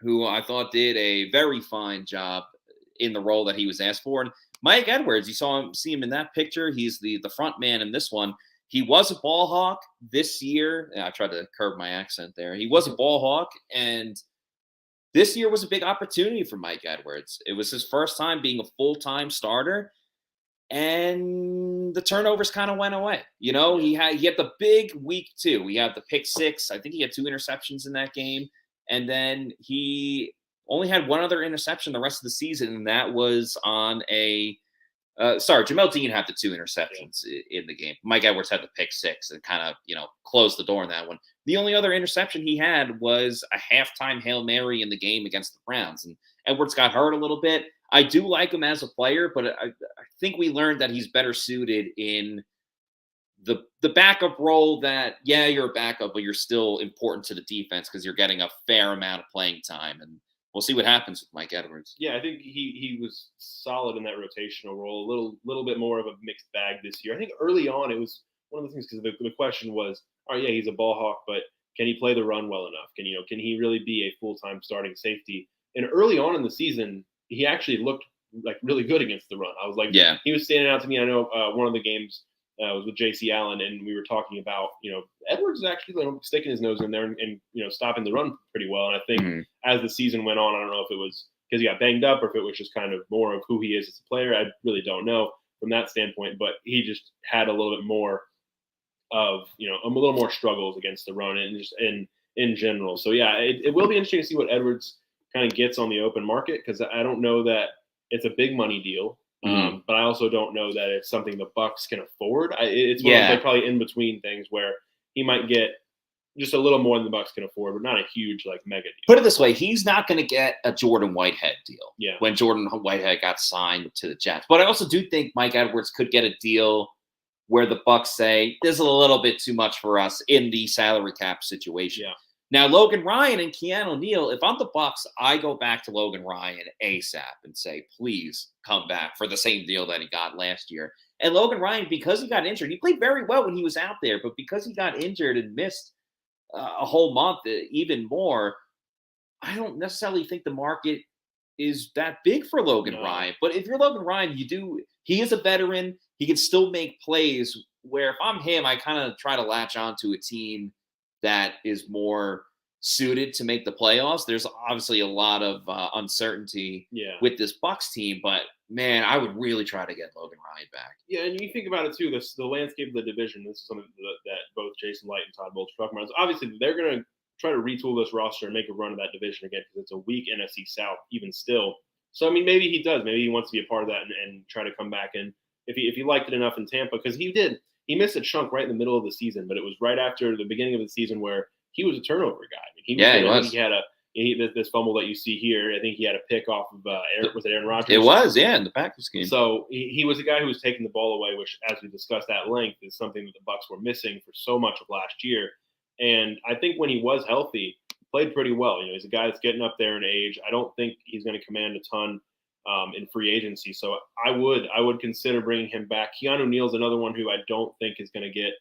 who I thought did a very fine job in the role that he was asked for. And Mike Edwards, you see him in that picture. He's the front man in this one. He was a ball hawk this year. I tried to curb my accent there. He was a ball hawk, and this year was a big opportunity for Mike Edwards. It was his first time being a full-time starter, and the turnovers kind of went away. You know, he had the big week 2. He had the pick 6. I think he had 2 interceptions in that game, and then he only had one other interception the rest of the season, and that was on a Jamel Dean had the 2 interceptions in the game. Mike Edwards had the pick 6 and kind of, closed the door on that one. The only other interception he had was a halftime Hail Mary in the game against the Browns. And Edwards got hurt a little bit. I do like him as a player, but I think we learned that he's better suited in the backup role that, yeah, you're a backup, but you're still important to the defense because you're getting a fair amount of playing time. And we'll see what happens with Mike Edwards. Yeah, I think he was solid in that rotational role, a little bit more of a mixed bag this year. I think early on it was one of the things, because the question was, oh yeah, he's a ball hawk, but can he play the run well enough? Can he really be a full-time starting safety? And early on in the season, he actually looked like really good against the run. I was like, yeah, he was standing out to me. I know one of the games was with J.C. Allen, and we were talking about, Edwards is actually sticking his nose in there and stopping the run pretty well. And I think as the season went on, I don't know if it was because he got banged up or if it was just kind of more of who he is as a player. I really don't know from that standpoint, but he just had a little bit more of, a little more struggles against the run and just in general. So yeah, it will be interesting to see what Edwards kind of gets on the open market, because I don't know that it's a big money deal. But I also don't know that it's something the Bucs can afford. It's one of those probably in between things where he might get just a little more than the Bucs can afford, but not a huge mega deal. Put it this way, he's not going to get a Jordan Whitehead deal. Yeah. When Jordan Whitehead got signed to the Jets, but I also do think Mike Edwards could get a deal where the Bucs say this is a little bit too much for us in the salary cap situation. Yeah. Now, Logan Ryan and Keanu Neal, if I'm the Bucs, I go back to Logan Ryan ASAP and say, please come back for the same deal that he got last year. And Logan Ryan, because he got injured, he played very well when he was out there, but because he got injured and missed a whole month, even more, I don't necessarily think the market is that big for Logan Ryan. But if you're Logan Ryan, he is a veteran. He can still make plays where if I'm him, I kind of try to latch on to a team that is more suited to make the playoffs. There's obviously a lot of uncertainty with this Bucs team, but man, I would really try to get Logan Ryan back. Yeah, and you think about it too, the landscape of the division, this is something that both Jason Licht and Todd Bowles are talking about. So obviously, they're going to try to retool this roster and make a run of that division again because it's a weak NFC South even still. So, I mean, maybe he does. Maybe he wants to be a part of that and try to come back in if he liked it enough in Tampa, because he missed a chunk right in the middle of the season, but it was right after the beginning of the season where he was a turnover guy. I mean, he was. He had this fumble that you see here. I think he had a pick off of Aaron Rodgers? It was, in the Packers game. So he was a guy who was taking the ball away, which, as we discussed at length, is something that the Bucs were missing for so much of last year. And I think when he was healthy, played pretty well. He's a guy that's getting up there in age. I don't think he's going to command a ton in free agency. So I would consider bringing him back. Keanu Neal's another one who I don't think is going to get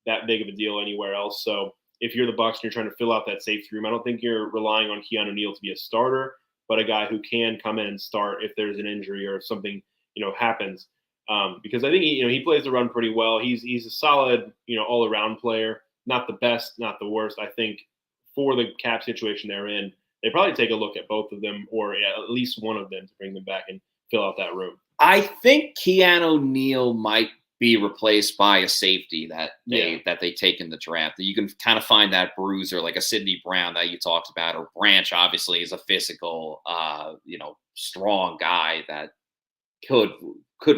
that big of a deal anywhere else. So if you're the Bucs and you're trying to fill out that safety room, I don't think you're relying on Keanu Neal to be a starter, but a guy who can come in and start if there's an injury or if something happens. Because I think he plays the run pretty well. He's a solid all around player. Not the best, not the worst. I think for the cap situation they're in, they probably take a look at both of them or at least one of them to bring them back and fill out that room. I think Keanu Neal might be replaced by a safety that they take in the draft. You can kind of find that bruiser like a Sidney Brown that you talked about, or Branch obviously is a physical, strong guy that could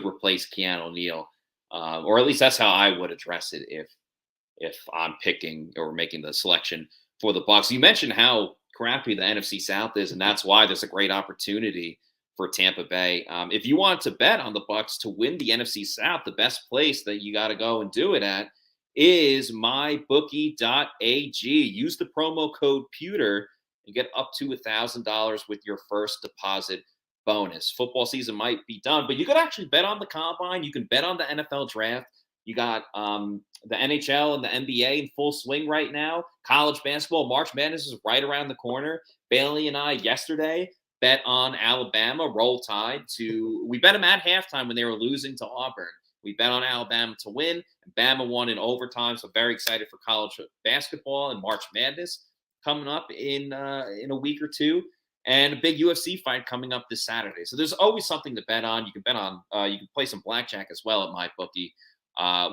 replace Keanu Neal, or at least that's how I would address it if I'm picking or making the selection for the Bucs. You mentioned how crappy the NFC South is, and that's why there's a great opportunity for Tampa Bay. If you want to bet on the Bucs to win the NFC South, the best place that you got to go and do it at is mybookie.ag. Use the promo code Pewter and get up to $1,000 with your first deposit bonus. Football season might be done, but you could actually bet on the combine. You can bet on the NFL draft. You got the NHL and the NBA in full swing right now. College basketball, March Madness is right around the corner. Bailey and I yesterday bet on Alabama, Roll Tide we bet them at halftime when they were losing to Auburn. We bet on Alabama to win, and Bama won in overtime. So very excited for college basketball and March Madness coming up in a week or two, and a big UFC fight coming up this Saturday. So there's always something to bet on. You can bet on, you can play some blackjack as well at MyBookie.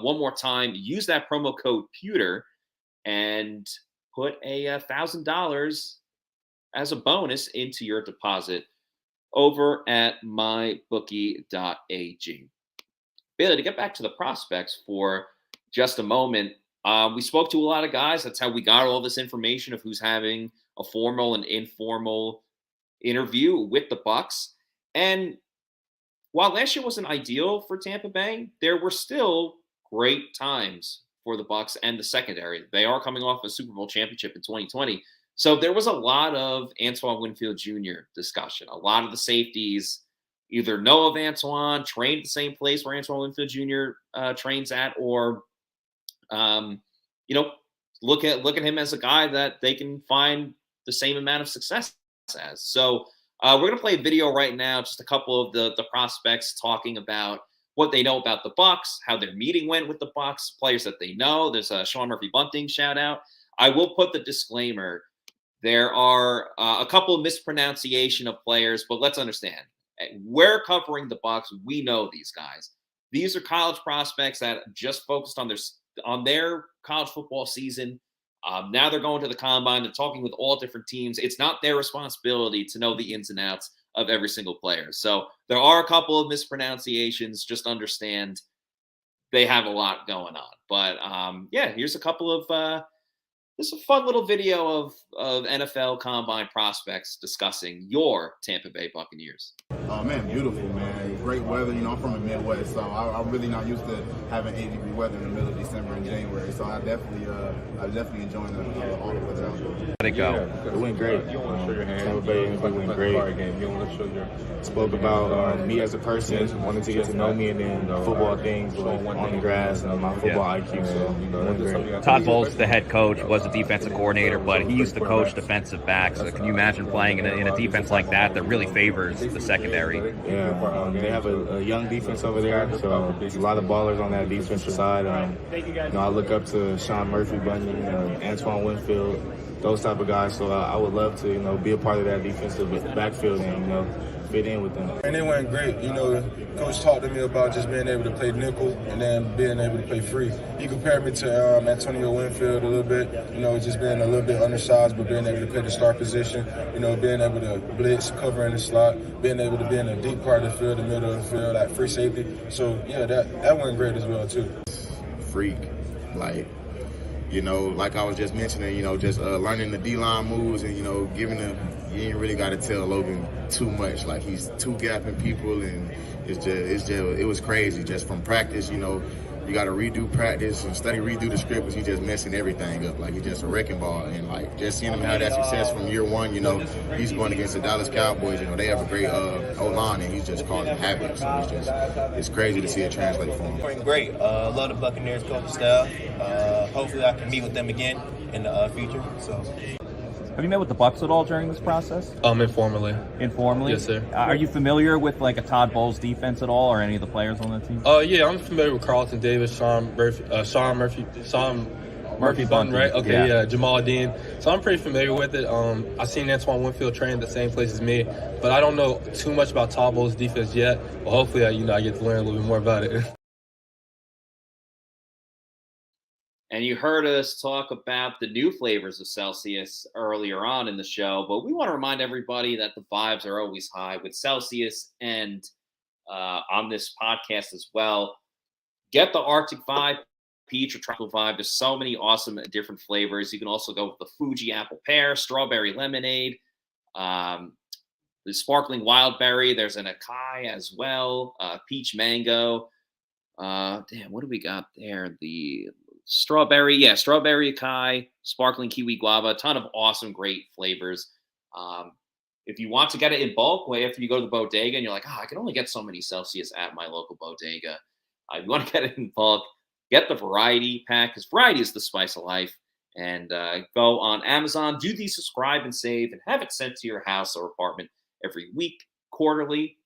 One more time, use that promo code Pewter and put $1,000 as a bonus into your deposit over at mybookie.ag. Bailey, to get back to the prospects for just a moment, we spoke to a lot of guys. That's how we got all this information of who's having a formal and informal interview with the Bucs. And while last year wasn't ideal for Tampa Bay, there were still great times for the Bucs and the secondary. They are coming off a Super Bowl championship in 2020. So there was a lot of Antoine Winfield Jr. discussion. A lot of the safeties either know of Antoine, trained at the same place where Antoine Winfield Jr. Trains at, or look at him as a guy that they can find the same amount of success as. So we're going to play a video right now, just a couple of the prospects talking about what they know about the Bucs, how their meeting went with the Bucs, players that they know. There's a Sean Murphy-Bunting shout out. I will put the disclaimer. There are a couple of mispronunciation of players, but let's understand. We're covering the Bucs. We know these guys. These are college prospects that just focused on their college football season. Now they're going to the combine. They're talking with all different teams. It's not their responsibility to know the ins and outs of every single player. So there are a couple of mispronunciations. Just understand they have a lot going on. But here's a couple of this is a fun little video of NFL combine prospects discussing your Tampa Bay Buccaneers. Oh man, beautiful, man. Great weather. I'm from the Midwest, so I'm really not used to having 80-degree weather in the middle of December and January. So I definitely enjoying all the weather out there. it go? It went great. Tampa Bay went great. Spoke about me as a person, wanted to get to know me, and then football things on the grass and my football IQ. So it went great. Todd Bowles, the head coach, was a defensive coordinator, but he used to coach defensive backs. So can you imagine playing in a defense like that really favors the secondary? Yeah, they have a young defense over there, so there's a lot of ballers on that defensive side. I look up to Sean Murphy, Bunyan, Antoine Winfield, those type of guys. So I would love to, be a part of that defensive backfield and, fit in with them. And it went great. Coach talked to me about just being able to play nickel and then being able to play free. He compared me to Antonio Winfield a little bit, just being a little bit undersized, but being able to play the star position, being able to blitz, cover in the slot, being able to be in the deep part of the field, the middle of the field, like free safety. So, yeah, that went great as well, too. Freak, like I was just mentioning, just learning the D-line moves and, you ain't really got to tell Logan too much. Like, he's two gapping people, and it was crazy. Just from practice, you got to redo practice and redo the script, because he's just messing everything up. Like, he's just a wrecking ball. And, like, just seeing him have that success from year one, he's going against the Dallas Cowboys. They have a great O-line, and he's just causing havoc. So it's crazy to see it translate for him. Great. Love the Buccaneers coaching staff. Hopefully I can meet with them again in the future. So. Have you met with the Bucs at all during this process? Informally. Informally? Yes, sir. Are you familiar with like a Todd Bowles defense at all, or any of the players on that team? Yeah, I'm familiar with Carlton Davis, Sean Murphy Bunton, right? Okay, yeah, Jamal Dean. So I'm pretty familiar with it. I've seen Antoine Winfield train at the same place as me, but I don't know too much about Todd Bowles' defense yet. But hopefully, I get to learn a little bit more about it. And you heard us talk about the new flavors of Celsius earlier on in the show, but we want to remind everybody that the vibes are always high with Celsius, and on this podcast as well. Get the Arctic Vibe, peach or tropical vibe. There's so many awesome different flavors. You can also go with the Fuji apple pear, strawberry lemonade, the sparkling wild berry. There's an acai as well, peach mango. What do we got there? The strawberry acai, sparkling kiwi guava, a ton of awesome, great flavors. If you want to get it in bulk, after you go to the bodega and you're like, I can only get so many Celsius at my local bodega. If you want to get it in bulk, get the variety pack, because variety is the spice of life. And go on Amazon, do the subscribe and save, and have it sent to your house or apartment every week, quarterly,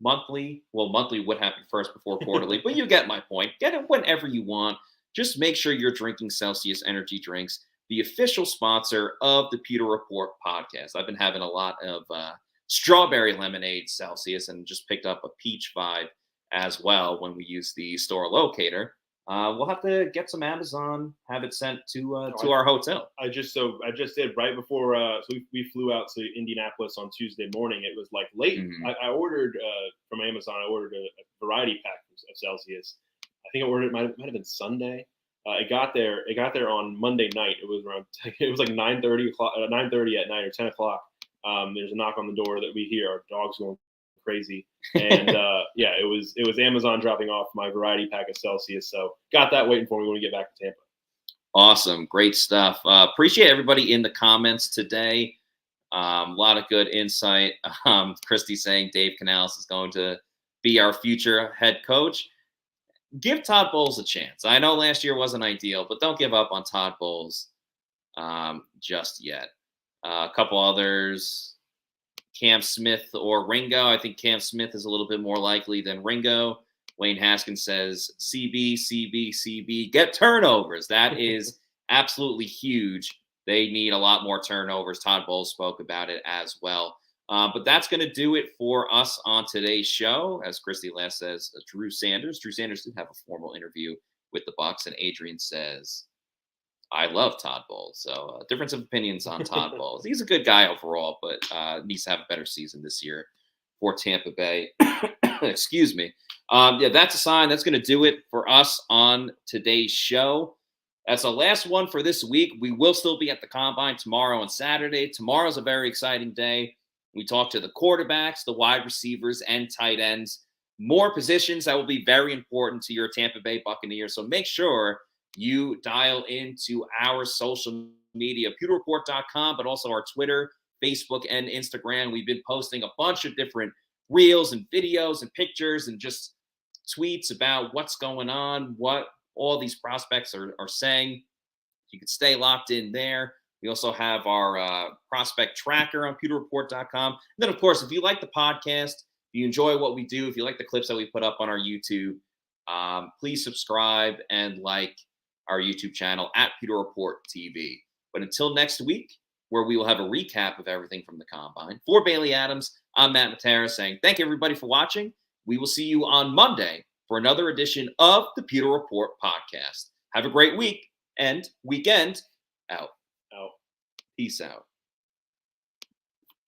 monthly. Well, monthly would happen first before quarterly, but you get my point. Get it whenever you want. Just make sure you're drinking Celsius energy drinks, the official sponsor of the Pewter Report podcast. I've been having a lot of strawberry lemonade Celsius, and just picked up a peach vibe as well when we use the store locator. We'll have to get some Amazon, have it sent to our hotel. I just did right before. So we flew out to Indianapolis on Tuesday morning. It was like late. Mm-hmm. I ordered from Amazon. I ordered a variety pack of Celsius. I think I ordered it might have been Sunday. It got there on Monday night. It was like 9:30 at night or 10 o'clock. There's a knock on the door that we hear. Our dog's going crazy, and it was Amazon dropping off my variety pack of Celsius. So got that waiting for me when we get back to Tampa. Awesome, great stuff. Appreciate everybody in the comments today. A lot of good insight. Christy saying Dave Canales is going to be our future head coach. Give Todd Bowles a chance. I know last year wasn't ideal, but don't give up on Todd Bowles just yet. A couple others, Cam Smith or Ringo. I think Cam Smith is a little bit more likely than Ringo. Wayne Haskins says, CB, get turnovers. That is absolutely huge. They need a lot more turnovers. Todd Bowles spoke about it as well. But that's going to do it for us on today's show. As Christy last says, Drew Sanders did have a formal interview with the Bucs, and Adrian says, I love Todd Bowles. So difference of opinions on Todd Bowles. He's a good guy overall, but needs to have a better season this year for Tampa Bay. Excuse me. That's a sign. That's going to do it for us on today's show. That's the last one for this week. We will still be at the Combine tomorrow and Saturday. Tomorrow's a very exciting day. We talk to the quarterbacks, the wide receivers, and tight ends. More positions that will be very important to your Tampa Bay Buccaneers. So make sure you dial into our social media, pewterreport.com, but also our Twitter, Facebook, and Instagram. We've been posting a bunch of different reels and videos and pictures and just tweets about what's going on, what all these prospects are saying. You can stay locked in there. We also have our prospect tracker on pewterreport.com. And then, of course, if you like the podcast, if you enjoy what we do, if you like the clips that we put up on our YouTube, please subscribe and like our YouTube channel at Pewter Report TV. But until next week, where we will have a recap of everything from the Combine, for Bailey Adams, I'm Matt Matera saying thank you, everybody, for watching. We will see you on Monday for another edition of the Pewter Report podcast. Have a great week and weekend. Out. Peace out.